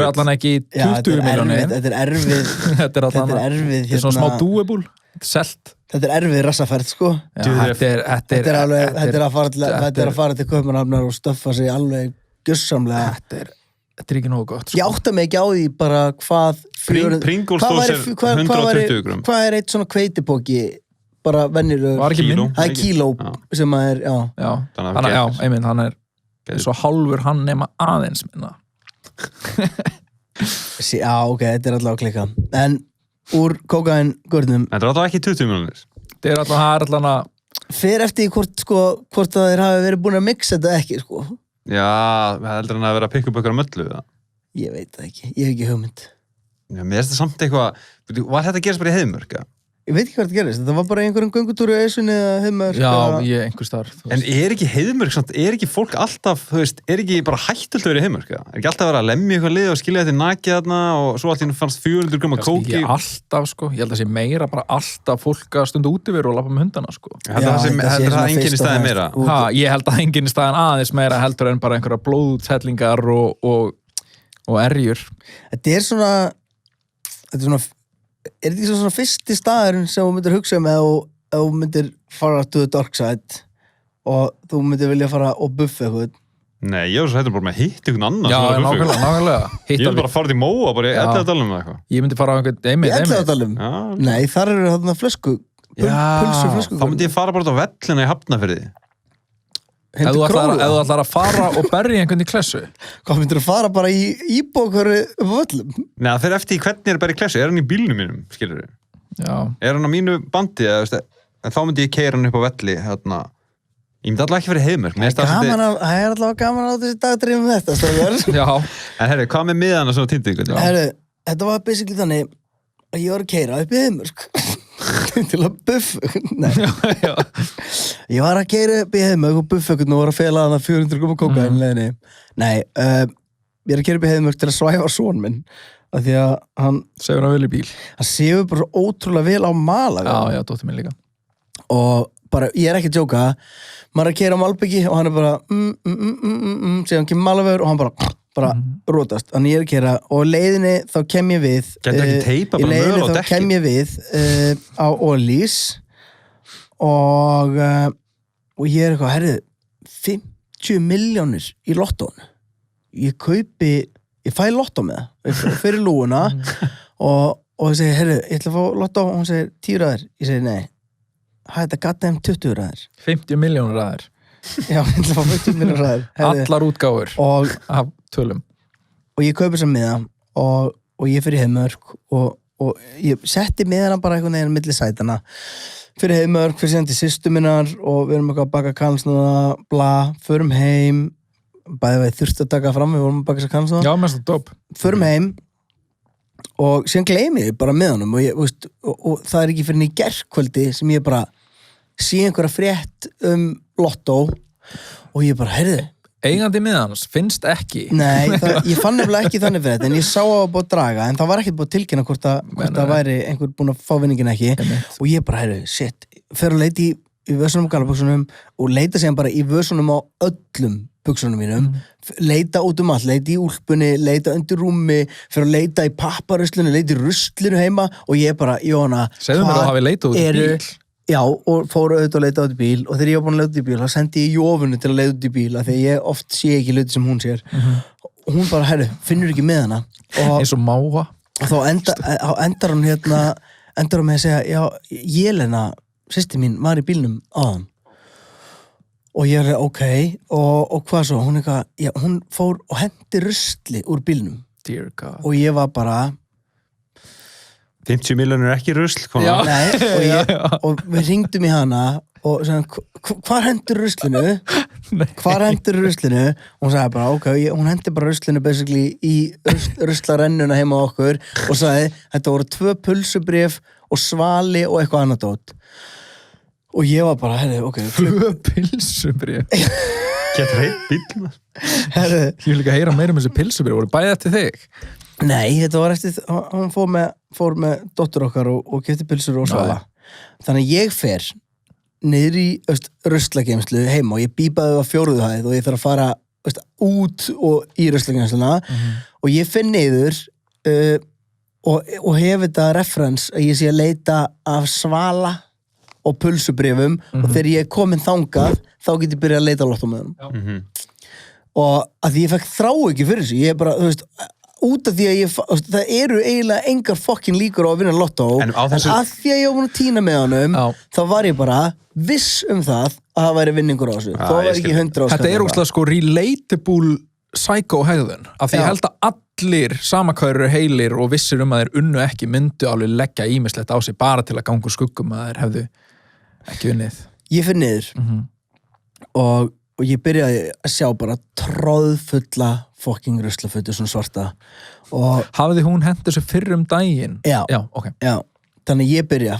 allan ekki 20 milljónir. Þetta er erfið. Þetta er svona smá doable. Þetta er selt. Þetta er erfið rassaferð, sko. Þetta er að fara til Kaupmannahafnar og stöffa sig alveg gjörsamlega. Þetta er ekki nógu gott, sko. Ég átta mig ekki á því bara hvað... Pringles er 120 grömm. Hvað er eitt svona kveitipóki, bara venjulegur? Var ekki minn? Það er kíló sem að er, já. Einmitt, hann er svo hálfur hann nema aðeins minna. Já, ok, þetta er allavega klikka. En úr kókain-görnum... Þetta er allavega ekki 20 milljónir. Þetta er allavega Fer eftir hvort að þeir hafi verið búin að mixa þetta ekki, sko. Já, heldur hann að vera að pikka upp ykkur á möllu við það? Ég veit það ekki, ég hef ekki hugmynd. Já, mér finnst það samt eitthvað, var þetta að gerast bara í Heiðmörk? Ég veit ekki hvað þetta gerist, þetta var bara einhverjum göngutúru í Esjunni eða Heiðmörk. Já, einhver starf. En er ekki Heiðmörk, er ekki fólk alltaf, þú veist, er ekki bara hættult að vera í Heiðmörk? Er ekki alltaf að vera að lemja eitthvað lið og skilja þetta nakið þarna og svo allt í fannst 400 grömm af kóki? Ekki alltaf, sko, ég held að sé meira bara alltaf fólk að stunda úti við og lappa með hundana, sko. Heldur það enginn í staðin meira? Ég held að enginn í staðin aðeins meira heldur en bara einhverja blóðútshellingar og erjur. Þetta er þetta ekki svona fyrsti staðurinn sem þú myndir hugsa ef þú myndir fara to the dark side og þú myndir vilja fara og buffa eitthvað? Nei, ég var svo hættur bara með að hitta einhvern annan Já, nákvæmlega Ég vil bara fara til Móa, bara í Elliðadalum eða eitthvað Ég myndi fara á einhvern Í Elliðadalum? Nei, þar eru þarna flösku þá myndi ég fara bara á vellina í Hafnarfirði Ef þú ætlar að fara og berja einhvern í klessu Hvað myndir að fara bara í íbókari völlum? Nei, það fer eftir hvernig er bara í klessu hann í bílnum mínum, skilur við hann á mínu bandi en þá myndi ég keyra hann upp á velli hérna. Ég myndi alltaf ekki verið heimur Það er alltaf gaman á þessi dagdrifum þetta Já, en herri, hvað með miðana svona týndingu? Herri, þetta var basically þannig að ég var að keyra upp í heimur til að buffa Ég var að keyra upp í heimur og buffa og var að fela þannig 400 gróma kókaín Nei, ég er að keyra upp í heimur til að svæfa son minn af því að hann Sefur hann vel í bíl Hann sefur bara svo ótrúlega vel á Malaga Já, dóttir minn líka Og bara, ég er ekki að djóka maður er að keyra á Malbyggi og hann er bara síðan kemur Malavegur og hann bara rótast þannig ég er að keyra og leiðinni þá kem ég við í leiðinni þá kem ég við á Ólís og ég er eitthvað, herrið 50 milljónir í lottónu ég fæ lottó með það fyrir lúuna og ég segi, herrið, ég ætla að fá lottó og hún segir 10 ræðir, ég segi, nei þetta gata 20 ræðir 50 milljónir ræðir Já, ég ætla að fá 50 milljónir ræðir Allar útgáfur af tölum Og ég kaupi þessar miða og ég fyrir Heiðmörk og ég setti miðana bara einhvern veginn milli sætana fyrir Heiðmörk, fyrir síðan til systur minnar og við erum eitthvað að baka kannsnúða bla, förum heim bæði við þurfti að taka fram, við vorum að baka þessar kannsnúða Já, mest að dopp Förum heim og síðan gleymi ég bara miðanum og það er ekki fyrir í gerkvöldi sem ég bara sé einhverja frétt lottó og ég bara, heyrðu Eigandi miðans finnst ekki Nei, ég fann nefnilega ekki þannig fyrir þetta en ég sá að búið að draga en það var ekkert búið að tilkynna hvort það væri einhver búin að fá vinningin ekki og ég bara, heyrðu, shit fer að leita í vösunum og galabuksunum og leita síðan bara í vösunum á öllum buksunum mínum leita út allt, leita í úlpunni, leita undir rúmi fyrir að leita í papparuslinu, leita í ruslinu heima og ég bara, Jóhanna Segðu mér að hafi leitað út í bíl Já, og fóru auðvitað að leita út í bíl og þegar ég var búin að leita út í bíl, þá sendi ég Jófunu til að leita út í bíl, af því að ég oft sé ekki hluti sem hún sér og hún bara, herru, finnur ekki með hana eins og máva og þá endar hún með að segja, já, Jelena systir mín var í bílnum áðan og ég er, ok og hvað svo, hún fór og hendi rusli úr bílnum Dear God og ég var bara 50 milljónir er ekki rusl Nei, og við hringdum í hana og sagðum, hvar hendur ruslinu? Hvar hendur ruslinu? Og hún sagði bara, ok, hún hendi bara ruslinu basically í ruslarennuna heima á okkur og sagði, þetta voru 2 pulsubréf og svali og eitthvað annað dót og ég var bara, herri, ok 2 pulsubréf Getur heitt bíl Herri, Ég vil ekki heyra meira þessi pulsubréf, voru bæði eftir þig Nei, þetta var eftir, hún fór með dóttur okkar og keypti pylsur og svala. Þannig að ég fer niður í ruslageymslu heima og ég bípaði á 4. hæð og ég þarf að fara út og í ruslageymsluna og ég finn niður og hef þetta referens að ég sé að leita af svala og pulsubrifum og þegar ég er komin þangað þá get ég byrjað að leita lottómiðunum. Og að því ég fekk þrá ekki fyrir þessu, ég er bara, þú veist, út af því að það eru eiginlega engar fokkin líkur á að vinna lottó en að því að ég var búin að týna með honum þá var ég bara viss það að það væri vinningur á þessu þá var ekki 100 Þetta er úrslega sko relatable psycho-hegðun af því ég held að allir samakvæður heilir og vissir að þeir unnu ekki myndu alveg leggja ímislegt á sig bara til að ganga skuggum að þeir hefðu ekki unnið Ég fyrir niður og ég byrjaði að sjá bara tróðfulla fokking ruslafötu svona svarta og Hafði hún hendur sér fyrr daginn? Já, okay. Já, þannig ég byrja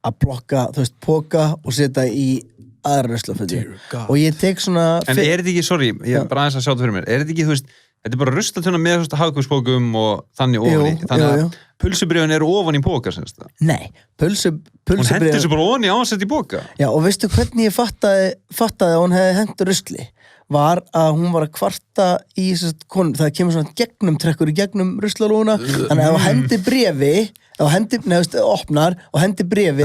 að plokka, þú veist, póka og setja í aðra ruslafötu og ég tek svona En er þetta ekki, sorry, ég er bara aðeins að sjá þetta fyrir mér er þetta ekki, þú veist, þetta er bara ruslatunna með hagkvæmspókum og þannig ofan í þannig að pulsubrifin eru ofan í póka Nei, Hún hendur sér bara ofan í ásett í póka Já, og veistu hvernig ég fattaði að hún hefði hendur rusli var að hún var að kvarta í það kemur svona gegnumtrekkur í gegnum ruslalúna þannig að ef hendi brefi opnar og hendi brefi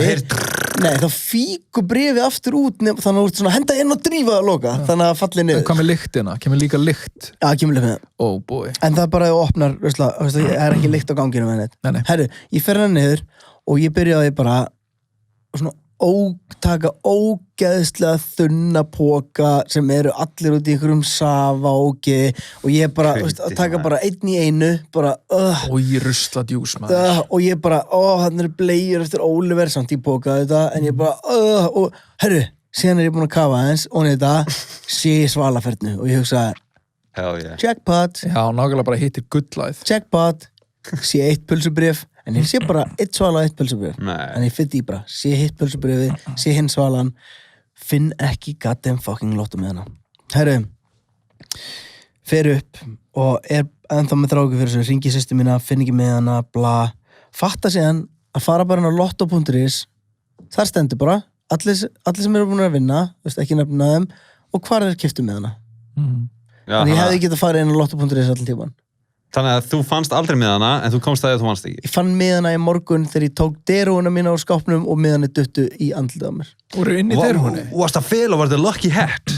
Nei, þá fíkur bréfið aftur út þannig að þú ert svona henda inn og drífa að loka þannig að falli niður. Hvað með lyktina? Kemur líka lykt? Já, kemur líka með það. Oh boy. En það er bara að þú opnar, það er ekki lykt á ganginu með þetta. Nei. Herru, ég fer hann niður og ég byrjaði bara svona taka ógeðslega þunna póka sem eru allir út í einhverjum safáki og ég bara, að taka bara einn í einu, bara og ég rusla djús, maður. Og ég bara, þannig eru bleiur eftir Oliver samt í póka þetta, en ég bara, og herru, síðan er ég búin að kafa aðeins og þetta, sé ég svalafernu og ég hugsa, jackpot. Já, nákvæmlega bara hittir gulllæð. Jackpot, sé eitt pulsubrif, en ég sé bara eitt svala og eitt pulsubrif. En ég fyndi í bara, sé hitt pulsubrifi, sé hinn svalan, finn ekki goddamn fucking lotto með hana. Herru, fer upp og er ennþá með þráku fyrir þessu, ringi systur mína, finn ekki með hana, bla. Fatta síðan að fara bara inn á lotto.is, þar stendur bara, allir sem eru búin að vinna, ekki nefna þeim, og hvar er keyptu með hana. Þannig ég hefði getað farið inn á lotto.is allan tíman. Þannig að þú fannst aldrei miðana, en þú komst að þú vannst ekki. Ég fann miðana í morgun þegar ég tók derúuna mína á skápnum og miðana duttu í andlitið á mér. Voru inn í derúunni? Varst það fel og var þetta lucky hat?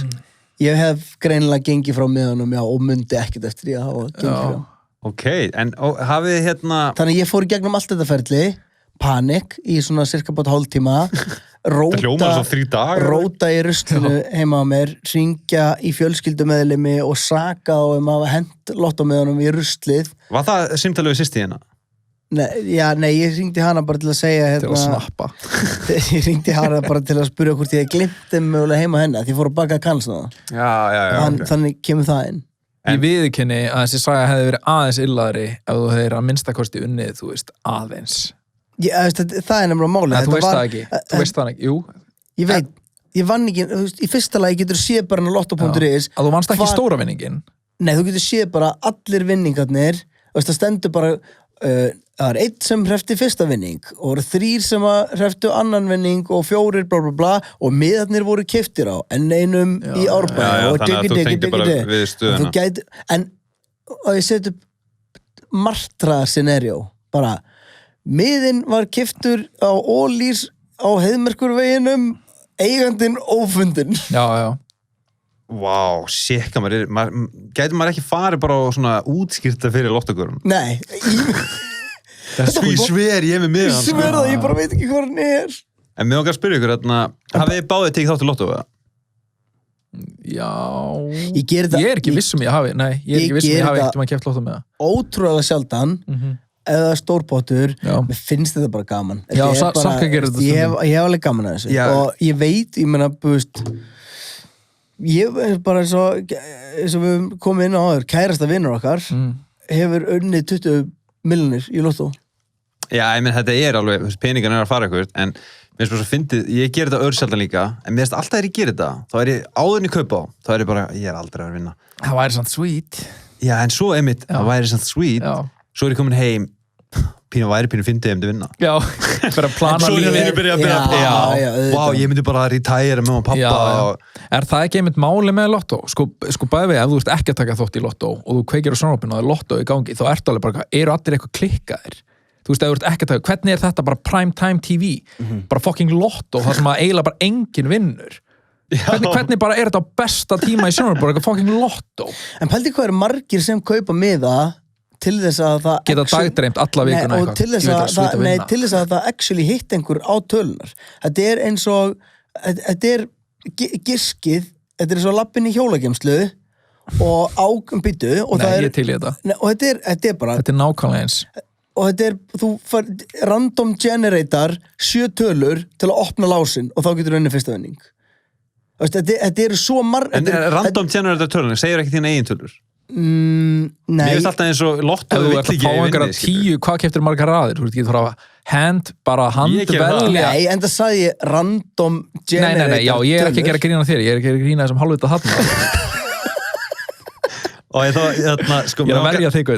Ég hef greinilega gengið frá miðanum, já, og mundi ekkert eftir ég að hafa gengið frá. Ok, en hafið hérna... Þannig ég fór í gegnum allt þetta ferli, panik í svona cirka bát hálftíma, róta í ruslinu heima á mér, hringja í fjölskyldumeðlimi og saka á að hafa hent lottómiðanum í ruslið. Var það símtalið við systir hérna? Nei, ég hringdi hana bara til að segja til að snappa. Ég hringdi hana bara til að spyrja hvort ég hef glimt þeim mögulega heima henni, því ég fór að baka kannsnaða. Þannig kemur það inn. Ég viðurkenni að þessi saga hefði verið aðeins illaðri ef þú hefðir að minnstakosti unnið, þú veist, aðeins. Það er nefnilega málið. Þú veist það ekki, þú veist það ekki, jú. Ég veit, ég vann ekki, í fyrsta lagi getur séð bara lotto.is. Að þú vannst ekki stóra vinningin? Nei, þú getur séð bara allir vinningarnir, það stendur bara, það er 1 sem hrefti fyrsta vinning, og 3 sem hreftu annan vinning, og 4 bla bla bla, og miðarnir voru keyptir á, en einum í Árbæ, og þannig að þú tengdi bara við stöðuna. Og ég seti upp martraðar scenario, bara, miðinn var keyptur á Ólís á Heiðmerkurveginum, eigandinn ófundinn. Já. Vá, sékka gæti maður ekki farið bara á svona útskýrta fyrir lottogurum? Nei. Ég sver ég með mig. Ég sver það, ég bara veit ekki hvað hann er. En mér okkar spyrja ykkur, hafið þið báðið tekið þátt í lotto? Já. Ég er ekki viss ég hafi, nei, ég er ekki viss ég hafi ekkert maður keypt lotto með það. Ótrúlega sjaldan. Eða stórpottur, mér finnst þetta bara gaman. Já, sakka gerir þetta. Ég hef alveg gaman að þessu. Og ég veit, ég meina, ég er bara eins og við komum inn á áður, kærasta vinnur okkar hefur unnið 20 milljónir í lottó. Já, ég menn, þetta er alveg, peningan að fara eitthvað, en mér finnst bara að fyndið, ég ger þetta örsjaldan líka, en mér finnst alltaf þegar ég ger þetta, þá er ég áðurinn í kaupa á, þá er ég bara, ég er aldrei að vinna. Það væri samt sweet. Já, en svo einmitt, það væri samt sweet, svo er ég komin heim, pínu fyndið að vinna. Já, bara plana lífið. Vá, ég myndi bara að retæra með og pappa. Er það ekki einmitt máli með lottó? Sko bæði við, ef þú ert ekki að taka þátt í lottó og þú kveikir á sjónvarpinu og það er lottó í gangi, þá ertu alveg bara, eru allir eitthvað klikkaðir? Þú veist, ef þú ert ekki að taka, hvernig er þetta bara prime time TV? Bara fucking lottó, það sem að eiginlega bara enginn vinnur. Hvernig bara er þetta á besta tíma í sjónvarpinu, bara eitthvað fucking lottó? En pældi hvað eru margir sem kaupa miða til þess að það geta dagdreimt alla vikuna eitthvað til þess að það actually hitt einhver á tölunar. Þetta er eins og þetta er giskið, þetta er eins og lappin í hjólagemslu og ábyttu og það er ég til í þetta. Og þetta er bara þetta er nákvæmlega eins og þetta er, þú fær random generator 7 tölur til að opna lásinn og þá getur unnið fyrsta vinning. Þetta eru svo En random generator tölur, segir ekki þín eigin tölur? Nei. Mér finnst alltaf eins og lotto vill ekki vinni 10, hvað keyptir margar raðir? Þú veist ekki bara handvelja. Nei, en það sagði ég random generator. Nei, já, ég er ekki að gera grína þér, ég er ekki að grína þessum hálfvita þarna. Og ég er að velja þig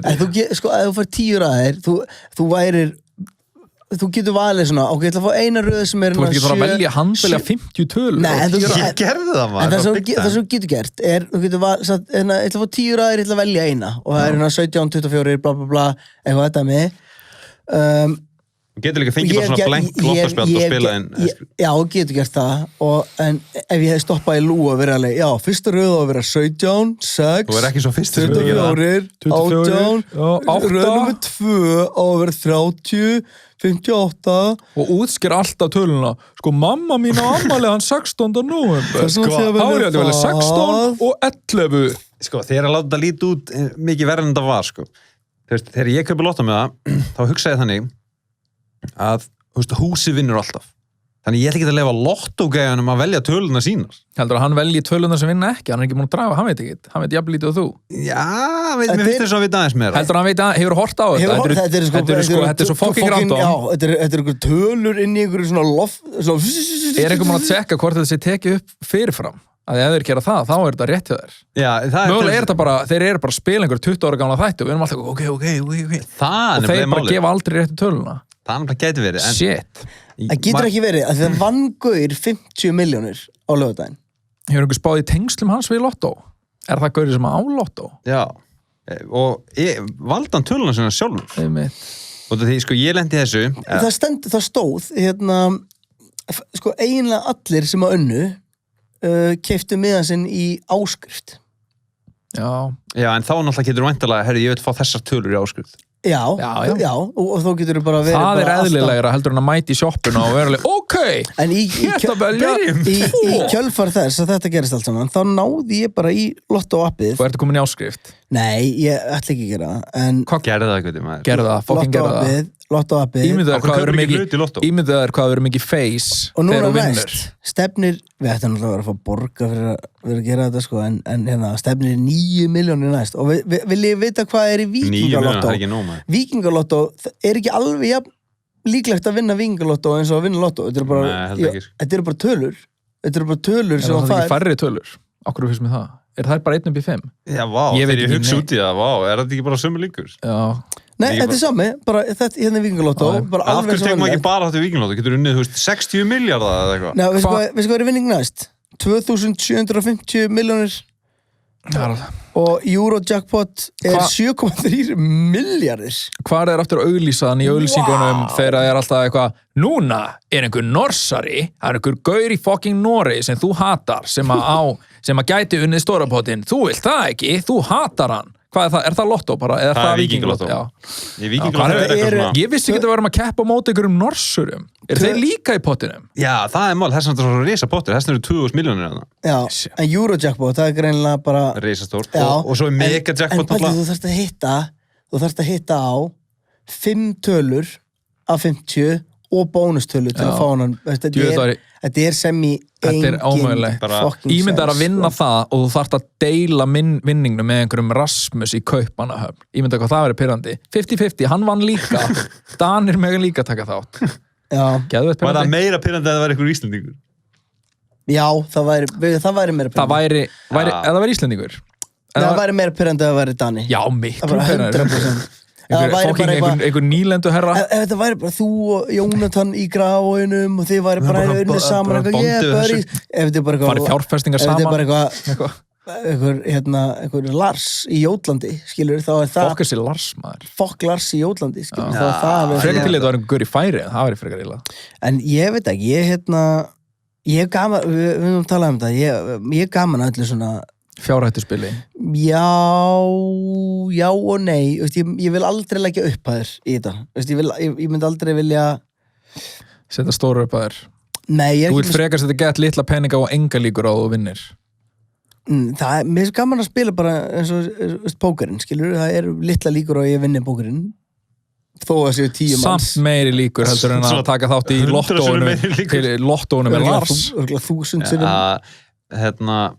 sko, ef þú fær 10 raðir, þú getur valið svona, ok, ég ætla að fá eina röð sem er þú ert ekki að velja handvelja 50 tölur. Nei, ég gerði það maður. En það sem þú getur gert er, þú getur valið, ég ætla að fá 10 raðir, ég ætla að velja eina og það er 17, 24, bla bla bla, eitthvað þetta með Þú getur líka fengið bara svona blank lottospjald og spila inn. Já, getur gert það, en ef ég hefði stoppað í lúa og verið alveg, já, fyrsta röð á að vera 17, 6, 24, 18, röð nummer 2 á að vera 30, 58. Og útsker alltaf töluna. Sko, mamma mín á afmæli hann 16. nóvember. Sko, árið að velja 16 og 11. Sko, þegar að láta þetta líti út mikið verður en það var, sko. Þegar ég kaupi lottó með það, þá hugsa ég þannig að húsi vinnur alltaf. Þannig ég ætla ekki að leyfa lottógæjanum að velja töluna sínar. Heldur að hann velji töluna sem vinna ekki? Hann er ekki búin að draga, hann veit ekki. Hann veit jafn lítið og þú. Já, mér finnst þess að vita aðeins meira. Heldur hann veit að, hefur hort á þetta? Þetta er svo fucking random. Já, þetta er einhver tölur inn í einhverju svona loft. Er einhver mann að tjekka hvort þetta sé tekið upp fyrirfram? Að ef þeir gera það, þá er þetta rétt hjá þér. Já, mögulega er þetta bara, þeir eru bara að spila einhver 20 ára gamla þætti og við erum alltaf, ok. Og þeir bara gefa aldrei réttu töluna. Það gæti verið. Shit. Það getur ekki verið, að það vann gaur 50 milljónir á laugardaginn. Hefur einhver spáð í tengslum hans við lottó? Er það gaurið sem á lottó? Já, og valdi hann töluna sinna sjálfur. Og því, sko, ég lendi þessu. Það stóð, sko, eiginlega allir sem að önnu keyptu miðan sinn í áskrift. Já, en þá náttúrulega getur væntanlega, herri, ég vil fá þessar tölur í áskrift. Já, og þá getur þú bara verið það er eðlilegra heldur en að mæti í sjoppuna og vera alveg, en í kjölfar þess að þetta gerist allt saman, þá náði ég bara í Lotto appið. Og ertu komin í áskrift? Nei, ég ætla ekki að gera það, en hvað gerði það, Guði maður? Gerði það, fucking gerði það. Lotto appið. Ímyndaðu þér hvað verður mikið face þegar þú vinnur. Stefnir, við ættum náttúrulega að vera að fá borga fyrir að gera þetta, sko, en hérna, stefnir 9 milljónir næst. Og vil ég vita hvað er í Víkingalotto? Víkingalotto er ekki alveg jafn líklegt að vinna Víkingalotto eins og að vinna Lotto. Þetta eru bara tölur. Þetta eru bara tölur sem það er ekki færri tölur. Akkur finnst mér það? Er það bara 1 upp í 5? Já, vá, þegar ég hugsa út í það, vá, er þetta ekki bara sömu líkur? Já. Nei, þetta er sami, bara þetta hérna er Víkingalotto. Af hverju tegum maður ekki bara þáttu Víkingalotto? Getur unnið, 60 miljardar eða eitthvað? Nei, veistu hvað er vinning næst? 2750 milljónir og Eurojackpot er 7,3 milljarðir. Hvað er aftur auglýsaðan í auglýsingunum þegar það er alltaf eitthvað, núna er einhver norsari, það er einhver gaur í fucking Noregi sem þú hatar, sem að gæti unnið stórapotinn, þú vilt það ekki, þú hatar hann. Hvað er það? Er það Lotto bara? Eða það er Víkingalotto? Já. Ég vissi ekki að við varum að keppa á móti einhverjum norsurum. Er þeir líka í pottinum? Já, það er mál. Þess að það er svona risa pottir. Þess að það eru 2000 milljónir. Já, en Eurojackpot, það er greinilega bara risastórt. Og svo er megajackpot. En þú þarfst að hitta á 5 tölur af 50 og bónustölu til að fá hann. Þetta er sem í engin fucking ímyndar að vinna það og þú þarft að deila vinningnum með einhverjum Rasmus í Kaupmannahöfn. Ímyndar hvað það verið pirrandi. 50-50, hann vann líka. Danir mega líka taka þátt. Var það meira pirrandi að það væri einhver Íslendingur? Já, það væri meira pirrandi. Það væri Íslendingur? Það væri meira pirrandi að það væri Dani. Já, miklu pirrandi. 100%. einhver nýlendu herra. Ef þetta væri bara þú og Jónatan í gráinum og þið væri bara unnið saman ef þetta er bara farið fjárfestingar saman einhver Lars í Jótlandi, skilur, þá er það Fokkar sér Lars, maður. Fokk Lars í Jótlandi, skilur, þá er það frekar til þetta var einhver gaur í færi, það væri frekar illa. En ég veit ekki, ég hef gaman, við höfum talað um þetta, ég hef gaman öllu svona fjárhættuspili. Já og nei. Ég vil aldrei leggja upphæðir í þetta. Ég myndi aldrei vilja setja stóru upphæðir. Nei, þú vilt frekar setja gett litla peninga og enga líkur á þú vinnir. Mér er gaman að spila bara eins og pókerinn, skilur. Það er litla líkur á að ég vinni pókerinn. Þó að séu 10 manns. Samt meiri líkur heldur en að taka þátt í lottóinu með Lars. 1000 sinnum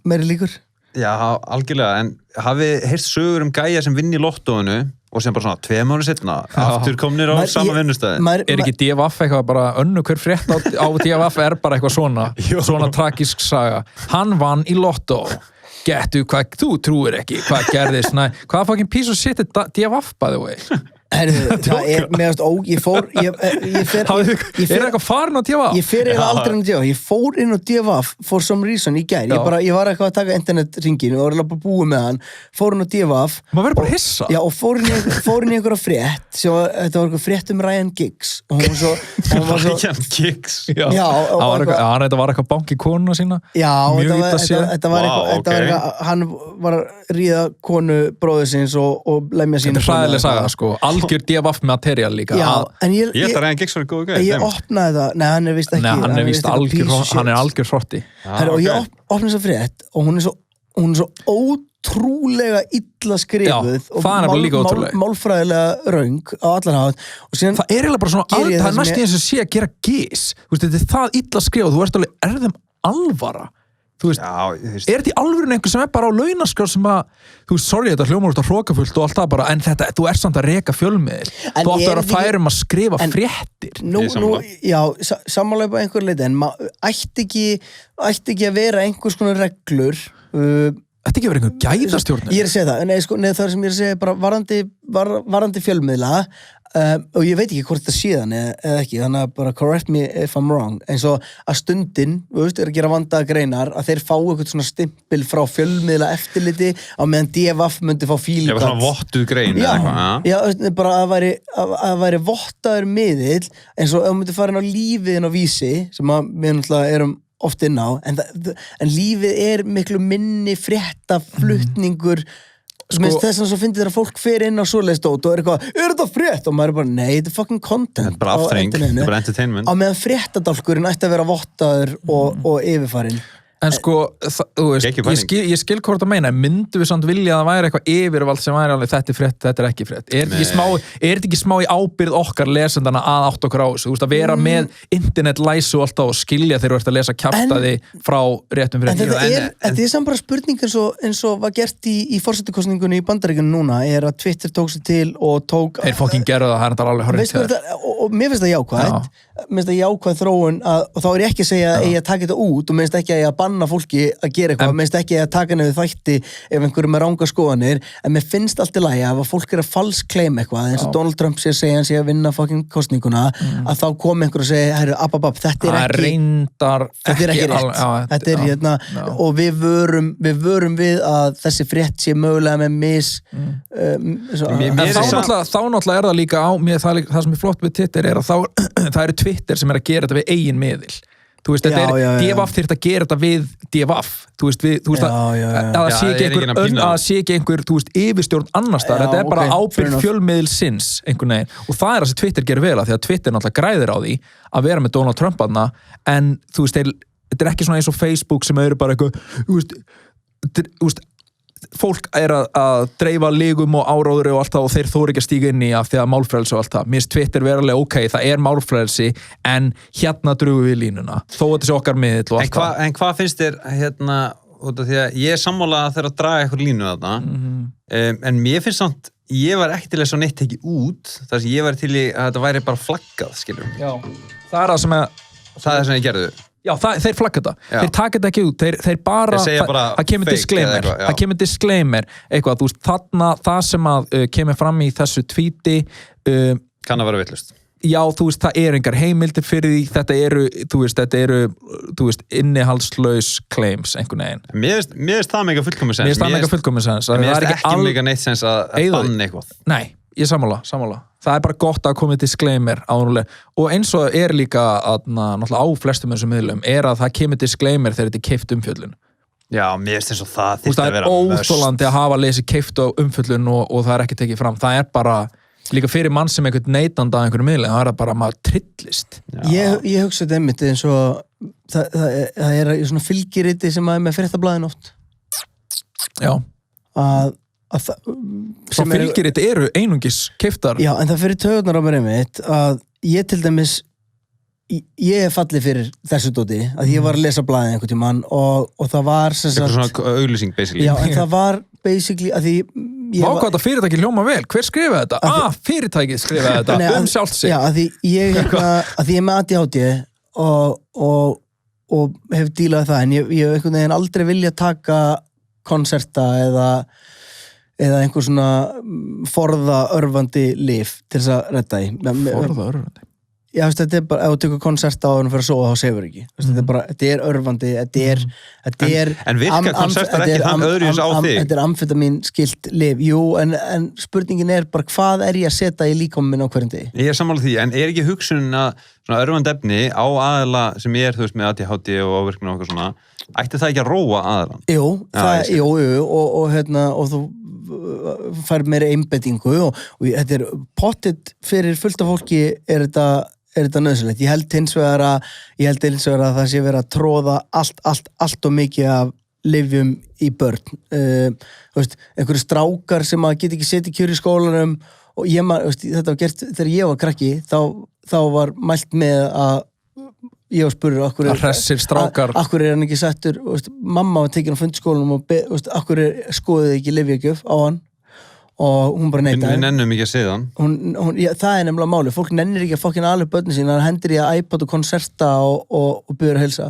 meiri líkur. Já, algjörlega, en hafið heyrt sögur gæja sem vinn í lottóinu og sem bara svona 2 mánuðir seinna aftur komnir á sama vinnustæði. Er ekki DFF eitthvað bara önnu hver frétt á DFF er bara eitthvað svona tragisk saga. Hann vann í lottó. Gettu hvað, þú trúir ekki hvað gerðist. Hvaða fucking piece of shit er DFF by the way? ég fór eitthvað farin á DFF? Ég fer eiginlega aldrei inn á DFF. Ég fór inn á DFF for some reason í gær. Ég var eitthvað að taka internetringin og var bara búið með hann. Fór inn á DFF. Maður verður bara hissa. Já, og fór inn í einhverja frétt. Þetta var eitthvað frétt Ryan Giggs. Ryan Giggs? Já. Þetta var eitthvað banki konuna sína. Já, þetta var eitthvað, hann var að ríða konu bróður síns og lemja sína. Þetta er hræðileg saga, sko. Algjör DFF material líka. Já, en ég held að Ryan Giggs var góð gæði. Ég opnaði það. Nei, hann er vist ekki. Nei, hann er algjör hrotti. Og ég opnaði þessa frétt og hún er svo ótrúlega illa skrifuð og málfræðilega röng á allan hátt. Það er eiginlega bara svona, það er næst í þess að sé að gera gís. Þetta er það illa skrifuð, þú ert alveg, er þeim alvara? Þú veist, er þetta í alvörun einhver sem er bara á launaskrá sem að, þú veist, sorry, þetta hljómar út á hrókafullt og allt það bara, en þetta, þú ert samt að reka fjölmiðil. Þú átt að vera að færa að skrifa fréttir. Já, sammála upp á einhver leiti, en ætti ekki að vera einhvers konar reglur. Ætti ekki að vera einhver gæðastjórn? Ég er að segja það, en það sem ég er að segja bara varandi fjölmiðla, og ég veit ekki hvort þetta séðan eða ekki, þannig að bara correct me if I'm wrong, eins og að Stundin er að gera vandaða greinar að þeir fá eitthvað svona stimpil frá fjölmiðla eftirliti á meðan DFF myndi fá fílgat. Já, svona vottuð grein eða eitthvað. Já, bara að væri vottaður miðill, eins og ef þú myndi fara inn á lífið inn á Vísi, sem við náttúrulega erum oft inn á, en lífið er miklu minni fréttaflutningur. Þess að svo finnir þér að fólk fer inn á svoleiðstótt og er eitthvað, er þetta frétt? Og maður er bara, nei, þetta er fucking content. Þetta er bara aftreng, þetta er bara entertainment. Á meðan fréttadálkurinn ætti að vera vottaður og yfirfarinn. En sko, þú veist, ég skil hvort að meina, myndu við samt vilja að það væri eitthvað yfirvald sem væri alveg þetta er frétt, þetta er ekki frétt. Er þetta ekki smá í ábyrgð okkar lesendana að átt okkur á þessu? Þú veist, að vera með internetlæsu alltaf og skilja þegar þú ert að lesa kjaftaði frá réttum fréttum. En þetta er samt bara spurning eins og var gert í forsetakosningunni í Bandaríkjunum núna, er að Twitter tók sig til og tók... Þeir fucking gerðu það, það er alveg horrið. Og mér finnst það jákvætt. Mér finnst það jákvæð þróun og þá er ég ekki að segja að ég taka þetta út og mér finnst ekki að ég að banna fólki að gera eitthvað, mér finnst ekki að taka nefnir þætti ef einhverjum er ranga skoðanir, en mér finnst allt í lagi að fólk er að falskleima eitthvað, eins og Donald Trump sé að segja hann sé að vinna fucking kosninguna, að þá kom einhver og segja, herru, þetta er ekki rétt, þetta er hérna, og við vörum við að þessi frétt sé mögulega með þá náttúrulega er það líka á það sem er flott við Twitter er að það eru Twitter sem er að gera þetta við eigin miðil. Þú veist, DFF þyrft að gera þetta við DFF. Þú veist að það sé ekki einhver, þú veist, yfirstjórn annars þar. Þetta er bara ábyrgð fjölmiðilsins einhvern veginn. Og það er það sem Twitter gerir vel að því að Twitter náttúrulega græðir á því að vera með Donald Trump aðna, en þú veist, þetta er ekki svona eins og Facebook sem eru bara eitthvað, þú veist, fólk er að dreifa ligum og áróðri og allt það og þeir þóri ekki að stíga inn í af því að málfrelsi og allt það. Mér finnst Twitter verulega ok, það er málfrelsi en hérna drugum við línuna þó að þessi okkar miðill og allt það. En hvað finnst þér hérna, út af því að ég er sammála að þeirra að draga eitthvað línu þarna, en mér finnst samt, ég var ekki til þess að neitt ekki út, þar sem ég var til í að þetta væri bara flaggað, skiljum. Já, það er það sem ég gerði. Já, þeir flagga þetta. Þeir taka þetta ekki út. Þeir bara, það kemur disclaimer. Það kemur disclaimer, eitthvað, þú veist, þarna, það sem að kemur fram í þessu tweeti kann að vera vitlaust. Já, þú veist, það er engar heimildir fyrir því, þetta eru innihaldslaus claims, einhvern veginn. Mér finnst það mega fullkomið sens. Mér finnst það mega fullkomið sens. Mér finnst ekki mega neitt sens að banna eitthvað. Nei, ég sammála. Það er bara gott að koma disclaimer ánulega. Og eins og er líka náttúrulega á flestum þessum miðlum, er að það kemur disclaimer þegar þetta er keypt umfjöllun. Já, mér finnst eins og það þyrfti að vera must. Það er óþolandi að hafa lesið keypt á umfjöllun og það er ekki tekið fram. Það er bara, líka fyrir mann sem einhvern neytanda á einhverju miðli, það er bara maður trillist. Ég hugsa þetta einmitt eins og það er svona fylgiriti sem er með fréttablaðin oft. Já. Svo fylgirrit eru einungis keyptar. Já, en það fyrir taugarnar á mér einmitt að ég til dæmis ég er fallið fyrir þessu dóti að ég var að lesa blaðið einhvern tímann og það var eitthvað svona auglýsing basically. Já, en það var basically að því hvað þetta fyrirtæki hljóma vel, hver skrifaði þetta? Fyrirtækið skrifaði þetta sjálft sig. Já, að því ég er með ADHD og hef dílað það en ég hef einhvern veginn aldrei vilja taka konserta eða einhver svona forðaörvandi lyf til þess að redda því. Forðaörvandi? Já, þetta er bara, ef þú tekur konsert á hann fyrir að sofa, þá sefur ekki. Þetta er bara, þetta er örvandi, þetta er En virka konsertar ekki þann öðruvísi á þig? Þetta er amfetamin skilt lyf, jú, en spurningin er bara, hvað er ég að setja í líkamann minn á hverjum degi? Ég er sammála því, en er ekki hugsunin að svona örvandi efni á aðila sem þú veist, með ADHD og áverkun og eitthvað svona, ætti það ekki að róa aðilann? Jú, og þú fær meira einbettingu og þetta er pottet fyrir fullt af fólki er þetta nöðsynlegt. Ég held hins vegar að það sé verið að tróða allt og mikið af lyfjum í börn. Einhverju strákar sem að geta ekki setið kjör í skólanum og þetta var gert þegar ég var krakki, þá var mælt með að ég var spurður akkur er hann ekki settur, mamma var tekin á fundskólanum og akkur skoðið ekki lyfjagjöf á hann og hún bara neitaði. Við nennum ekki að segja það er nefnilega máli, fólk nennir ekki að fokkin alveg börnin sín, hann hendur í að iPad og konserta og byrður að heilsa.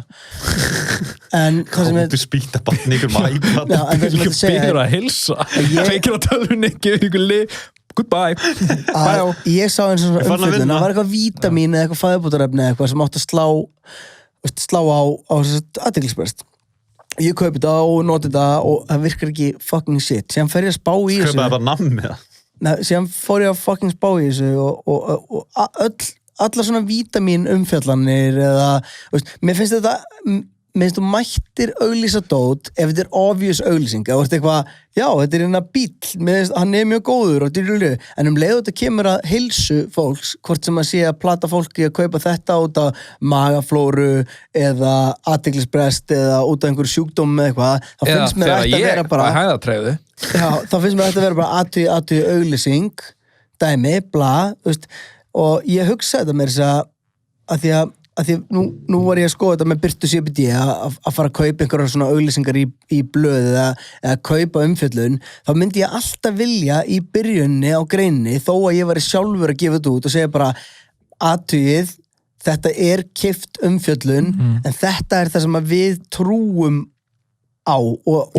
En það sem Kóttu spýta barni ykkur með iPad byrður að heilsa feikir á tölvunni, gefur ykkur lið goodbye. Ég sá eins og umfjöldun, það var eitthvað vítamín eða eitthvað fæðubótarefni eða eitthvað sem átt að slá á athyglisbrest. Ég kaupi þetta og noti þetta og það virkar ekki fucking shit. Síðan fer ég að spá í þessu. Kaupa það bara namn með það? Nei, síðan fór ég að fucking spá í þessu og alla svona vítamín umfjallanir eða, mér finnst þú mættir auglýsa dót ef þetta er obvious auglýsing, eða eitthvað, já, þetta er hérna bíll, hann er mjög góður og en leið þetta kemur að heilsu fólks, hvort sem að sé að plata fólki að kaupa þetta út af magaflóru eða athyglisbrest eða út af einhver sjúkdóm með eitthvað, þá finnst mér þetta að vera bara hæðatræðu. Já, þá finnst mér þetta að vera bara athugið auglýsing, dæmi, bla, og ég hugsa þetta með þess að því að nú var ég að skoða þetta með Birtu CBD að fara að kaupa einhverjar svona auglýsingar í blöð eða kaupa umfjöllun, þá myndi ég alltaf vilja í byrjunni á greinni þó að ég væri sjálfur að gefa þetta út og segja bara athugið, þetta er keypt umfjöllun en þetta er það sem að við trúum á og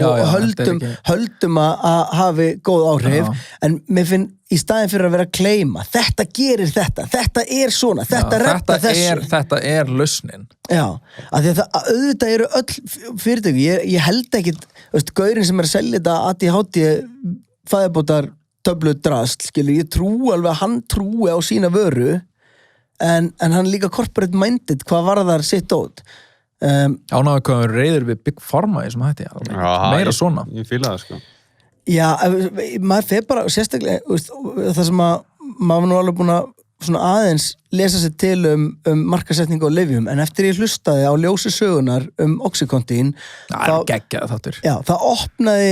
höldum að hafi góð áhrif, en mér finn í staðin fyrir að vera að kleima þetta gerir þetta er svona, þetta reddar þessu. Þetta er lausnin. Já, af því að auðvitað eru öll fyrirtæki, ég held ekkit, gaurinn sem er að selja þetta ADHD fæðubótar töflu drasl, skilur, ég trú alveg að hann trúi á sína vöru en hann líka corporate minded hvað varðar sitt dót. Ánáðu hvað við reyður við Big Pharma í sem hætti, meira svona. Ég fíla það, sko. Já, maður fer bara, sérstaklega, það sem að maður nú alveg búin að svona aðeins lesa sér til markasetningu á lyfjum, en eftir ég hlustaði á ljósi sögunar Oxycontin, það opnaði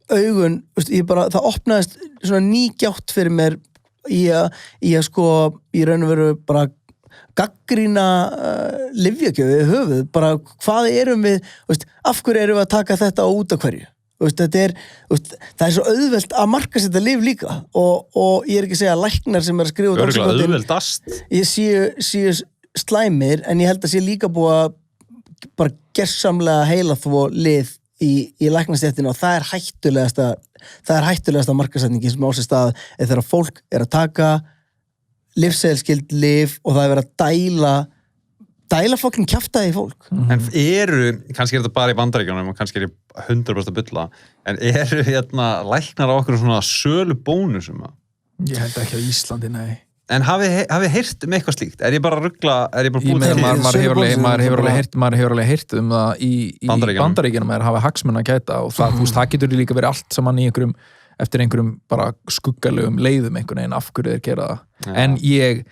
augun, það opnaðist svona nýgjátt fyrir mér í að sko, í raun og veru bara gagnrýna lyfjagjöf við höfuð, bara hvað erum við, af hverju erum við að taka þetta út af hverju? Það er svo auðvelt að markasetja lyf líka og ég er ekki að segja að læknar sem er að skrifa auðveldast séu slæmir, en ég held að sé líka búið að bara gersamlega heila þvó lyf í læknastéttina og það er hættulegasta markasetningi sem á sér stað þegar fólk er að taka lyfseðilskyld lyf og það er verið að dæla fólkin kjaftaði í fólk. En kannski er þetta bara í Bandaríkjunum og kannski er ég 100% að bulla, en læknar á okkur svona sölu bónusum? Ég held ekki á Íslandi, nei. En hafið heyrt eitthvað slíkt? Er ég bara að ruggla, búið til? Maður hefur alveg heyrt það í Bandaríkjunum að hafa hagsmuna að gæta og það getur líka verið allt saman í eftir einhverjum bara skuggalegum leiðum einhvern veginn af hverju þeir gera það. En ég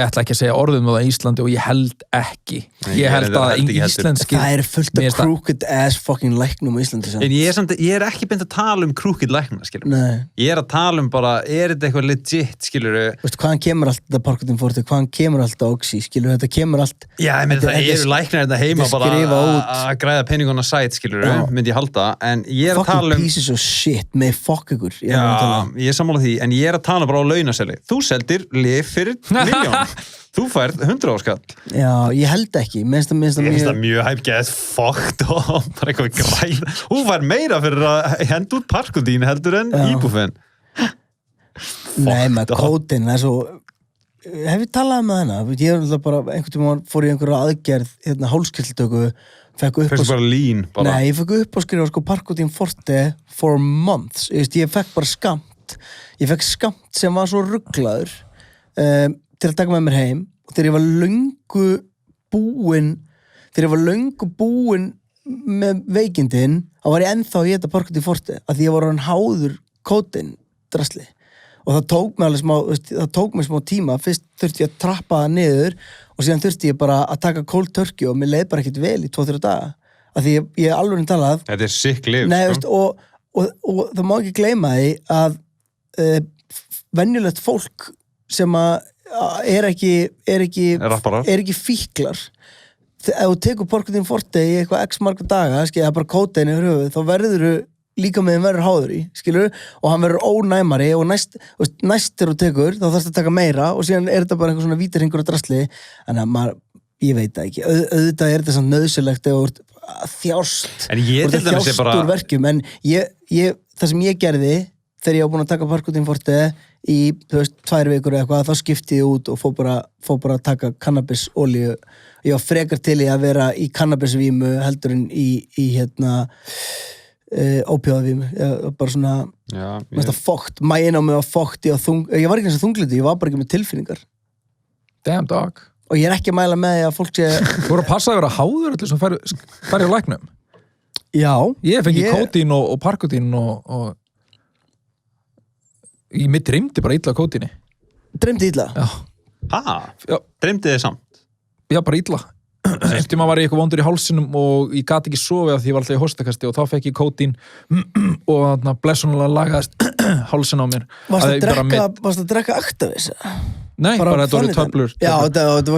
ætla ekki að segja orðum á það í Íslandi og ég held ekki. Ég held að íslenski... Það er fullt af crooked ass fucking læknum á Íslandi. En ég er ekki beint að tala crooked lækna, skilur. Nei. Ég er að tala bara, er þetta eitthvað legit, skilur? Veistu, hvaðan kemur allt þetta Parkotin Forte, hvaðan kemur allt Oxy, skilur? Þetta kemur allt... Já, ég meina það eru læknar þetta heima bara að græða peninguna sæt, skilur, myndi ég halda, en ég er að tala fucking pieces of shit með fuck ykkur. Já, ég er sammála því, en ég er að tala bara á launaseli. Þú seldir lyf fyrir 1.000.000. Þú færð 100 áskall. Já, ég held ekki. Mér finnst það mjög hæpgeðið fucked og bara eitthvað græð. Þú færð meira fyrir að henda út parkundín heldur en íbúfen. Nei, með kódin, það er svo... Hef ég talað með hana? Ég er alltaf bara, einhvern tímann fór í einhverja aðgerð, hálskirtiltöku, fekk bara lín, bara. Nei, ég fekk upp á skrifa sko Parkotin Forte for months. Ég fekk bara skamt. Ég fekk skamt sem var svo rugglaður til að taka með mér heim og þegar ég var löngu búinn með veikindin þá var ég ennþá í þetta Parkotin Forte af því ég var hann háður kódin drasli og það tók mig smá tíma. Fyrst þurfti ég að trappa það niður og síðan þurfti ég bara að taka cold turkey og mér leið bara ekkert vel í 2-3 daga af því ég alveg talað. Þetta sick liv. Nei, og það má ekki gleyma því að venjulegt fólk sem að er ekki fíklar. Ef þú tekur Parkotin Forte í eitthvað x marga daga, það bara kótein yfir höfuð, þá verður líka með þeim verður háður í, og hann verður ónæmari og næst þegar þú tekur, þá þarfst að taka meira og síðan er þetta bara einhver svona vítarhingur og drasli, en ég veit það ekki, auðvitað er þetta svona nöðsilegt eða þjást, úr verkjum, en það sem ég gerði, þegar ég var búin að taka Parkotin Forte í 2 vikur eða eitthvað, þá skipti ég út og fór bara að taka kannabisolíu. Ég var frekar til í að vera í kannabisvímu heldur en í ópíóðavímu. Bara svona, mest að fókt, mæin á mig var fókt, ég var ekki eins og þunglindi, ég var bara ekki með tilfinningar. Damn dog. Og ég er ekki að mæla með því að fólk sé... Þú voru að passa að vera háður allir sem færi á læknum? Já. Ég fengi kódín og Parkotin og Mér dreymdi bara illa kódinni. Dreymdi illa? Já. Dreymdi þið samt? Já, bara illa. Eftir maður var ég eitthvað vondur í hálsinum og ég gat ekki sofið af því ég var alltaf í hóstakasti og þá fekk ég kódín og blessunulega lagaðist hálsin á mér. Varst að drekka Actavis? Nei, bara þetta voru töflur. Já, þú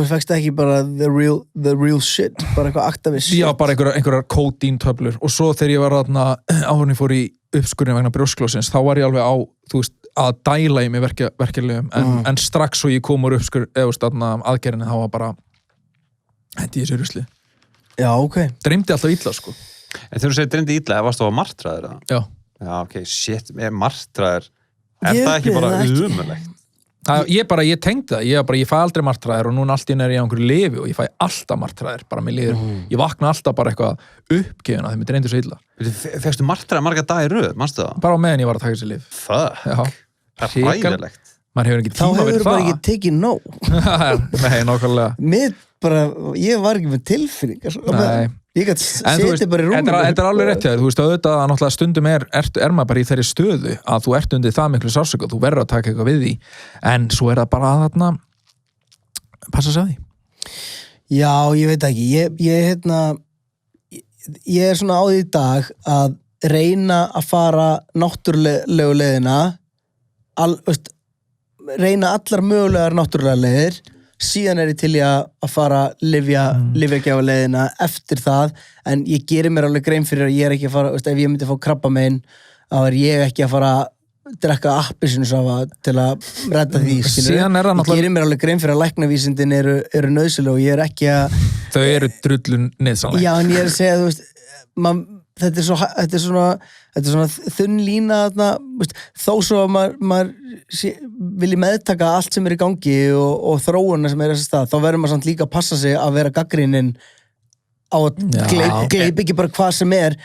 fækst ekki bara the real shit, bara eitthvað Actavis shit. Já, bara einhverjar kódín töflur og svo þegar ég var áhörni fór í uppskurinn vegna brjósklósins, þá var ég alveg á, að dæla í mig verkefliðum, en strax svo ég kom úr uppskur, aðgerðinni, þá var bara hendi ég sér rusli. Já, ok. Dreymdi alltaf illa, sko. En þegar þú segir dreymdi illa, varst þú að martraður það? Já. Já, ok, shit, martraður. Það ekki bara umulegt? Ég tengdi það, ég fæ aldrei martraðir og núna allt í er ég á einhverju lifi og ég fæ alltaf martraðir, bara mér líður, ég vakna alltaf bara eitthvað uppgefin að þeim er dreymdi svo illa. Fegstu martraðir marga dagar í röð, manstu það? Bara á meðan ég var að taka þessi lif. Fuck, það er hræðilegt. Maður hefur ekki tíma verið það. Þá hefur bara ekki tekið nóg. Nei, nákvæmlega. Ég var ekki með tilfinningar. Nei. Ég gæti setið bara í rúminu. Þetta er alveg rétt hjá þér, þú veist auðvitað að náttúrulega stundum er maður bara í þeirri stöðu að þú ert undir það miklu sársöku og þú verður að taka eitthvað við því, en svo er það bara að þarna passa sig að því. Já, ég veit ekki, ég er svona á því í dag að reyna að fara náttúrulegu leiðina, reyna allar mögulegar náttúrulega leiðir, síðan er ég til að fara lyfjagjafaleiðina eftir það, en ég gerir mér alveg grein fyrir að ég er ekki að fara, ef ég myndi fá krabbamein, þá er ég ekki að fara að drekka appelsínusafa til að redda því, ég gerir mér alveg grein fyrir að læknavísindin eru nauðsynleg og ég er ekki að... Þau eru drullun neðsamlega. Já, en ég er að segja, þú veist, þetta er svona þunn lína þó svo að maður vilji meðtaka allt sem er í gangi og þróuna sem er þessi stað, þá verður maður samt líka að passa sig að vera gagnrýnin á að gleip ekki bara hvað sem er,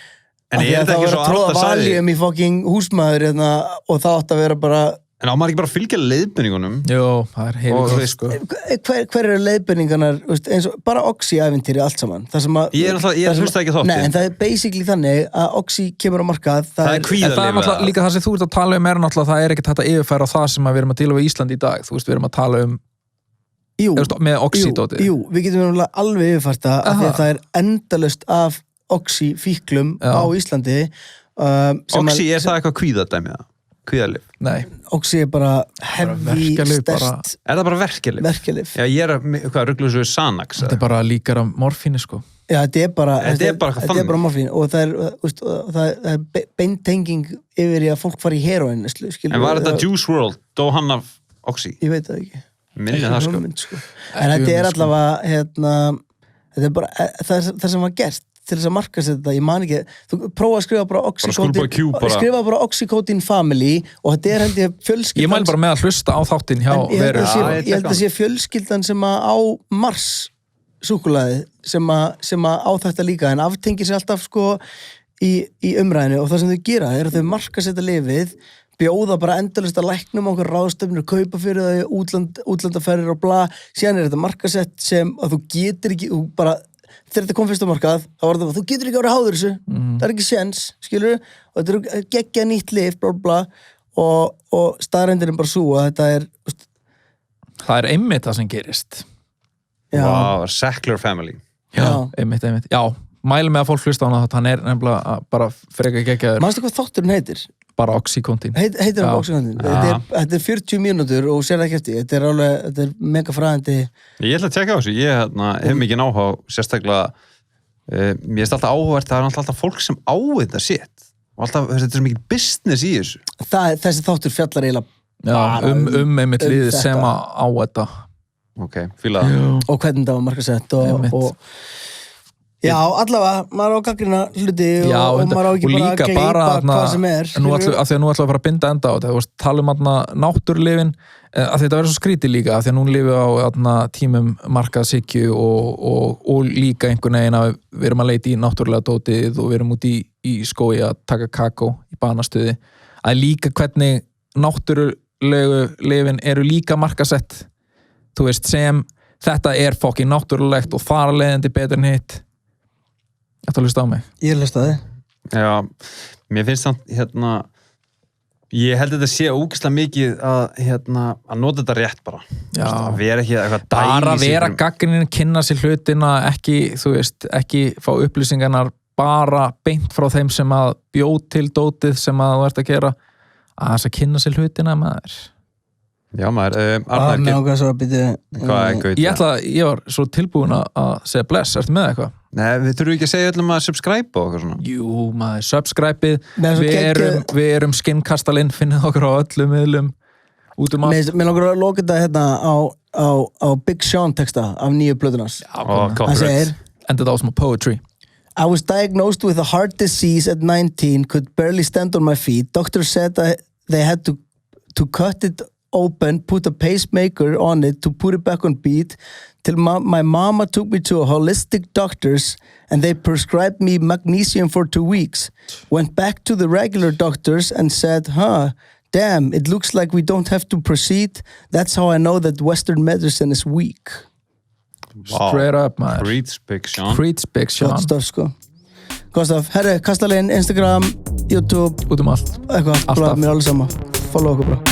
en af því að það verður að tróða valjum í fucking húsmaður og það átt að vera bara... En á maður ekki bara að fylgja leiðbendingunum? Jó, það er heilur sko. Hver eru leiðbendingarnar, eins og bara Oxy-ævintýri allt saman? Ég hlusta ekki þáttinn. Nei, en það er basically þannig að Oxy kemur á markað. Það er kvíðarlyf. En það er náttúrulega líka það sem þú ert að tala er náttúrulega, það er ekkert hægt að yfirfæra á það sem við erum að díla við Íslandi í dag. Þú veist, við erum að tala með Oxy-dótið. Jú, við getum alveg yfirfært það, af því að það er endalaust af Oxy-fíklum á Íslandi. Oxy, er það eitthvað kvíðadæmið? Kvíðarlyf? Nei. Oxy er bara heavy, sterkt. Er það bara verkjalyf? Verkjalyf. Já, ég er ruggluð svo Xanax. Þetta er bara líkar af morfíni, sko. Já, þetta er bara morfín og það er beintenging yfir í að fólk fari í heroin. En var þetta Juice WRLD? Dó hann af Oxy? Ég veit það ekki. Minni það sko. Hugmynd, sko. En þetta er allavega, þetta er bara, það sem var gert til þess að markast þetta, ég man ekki, þú prófa að skrifa bara skrifa bara Oxycodone Family og þetta er held ég fjölskyldan. Ég mæl bara með að hlusta á þáttinn hjá Veru. Ég held að sé fjölskyldan sem að á Mars súkkulaði sem að á þetta líka en aftengir sér alltaf sko í umræðinu og það sem þau gera er að þau markast þetta lyfið, bjóða bara endalaust að læknum okkur ráðstöfnur, kaupa fyrir þau útlandaferðir og bla, síðan er þetta markasett sem að þú getur ekki, þú bara þegar þetta kom fyrst á markað, þá var það þú getur ekki árið háður þessu, það er ekki séns skilur, og þetta er geggja nýtt lyf bla bla, og staðreyndin er bara svo að þetta er það er einmitt það sem gerist. Wow, Sackler Family. Já, einmitt. Já, mælum með að fólk hlusta á hana, hann er nefnilega bara freka geggjaður. Manstu hvað þátturinn heitir? Bara Oxycontin. Heitir hann Oxycontin. Þetta er 40 mínútur og sér ekki eftir. Þetta er mega fræðandi. Ég ætla að tjekka á þessu. Ég hef mikið áhuga á sérstaklega, mér finnst alltaf áhugavert, það er alltaf fólk sem á þetta sitt. Og alltaf, þetta er svo mikið business í þessu. Þessi þáttur fjallar eiginlega einmitt liðið sem á þetta. Ok, fíla það. Og hvernig það var markasett og já, allavega, maður á gaggrina hluti og maður á ekki bara að gleypa hvað sem er. Nú ætlum við að fara að binda enda á þetta, þú veist, tala um náttúrulyfin, að þetta verður svo skrítið líka, af því að nú lifum við á tímum markaðshyggju og líka einhvern veginn að við erum að leita í náttúrulega dótið og við erum út í skói að taka kakó í banastöði, að líka hvernig náttúrulegu lyfin eru líka markasett, þú veist, sem þetta er fucking náttúrulegt og fara leiðandi betur en hitt. Þetta að hlusta á mig. Ég hlusta þig. Já, mér finnst samt, ég held að þetta sé ógeðslega mikið að nota þetta rétt bara. Já. Að vera ekki eitthvað dæmi. Bara vera gagnrýnin, kynna sér hlutina, ekki, þú veist, ekki fá upplýsingarnar bara beint frá þeim sem að bjóð til dótið sem að þú ert að gera, að þess að kynna sér hlutina maður. Já maður, ég var svo tilbúin að segja bless, ertu með eitthvað? Nei, við þurfum ekki að segja öllum að subscribe og eitthvað svona. Jú maður, subscribe-ið, við erum skinnkastalinn, finnið okkur á öllum miðlum út um allt. Mér langar að loka þetta á Big Sean texta af nýju plötunars. Hann segir, enda þetta á smá poetry. I was diagnosed with a heart disease at 19, could barely stand on my feet. Doctors said they had to cut it open, put a pacemaker on it to put it back on beat, till my mama took me to a holistic doctors and they prescribed me magnesium for 2 weeks. Went back to the regular doctors and said, damn, it looks like we don't have to proceed. That's how I know that Western medicine is weak. Wow. Straight up, maður. Preach Big Sean. Preach Big Sean. Gott stöf, sko. Gott stöf. Herri, Kastalinn, Instagram, YouTube. Út um allt. Eitthvað, mér er allir sama. Follow okkur, bro.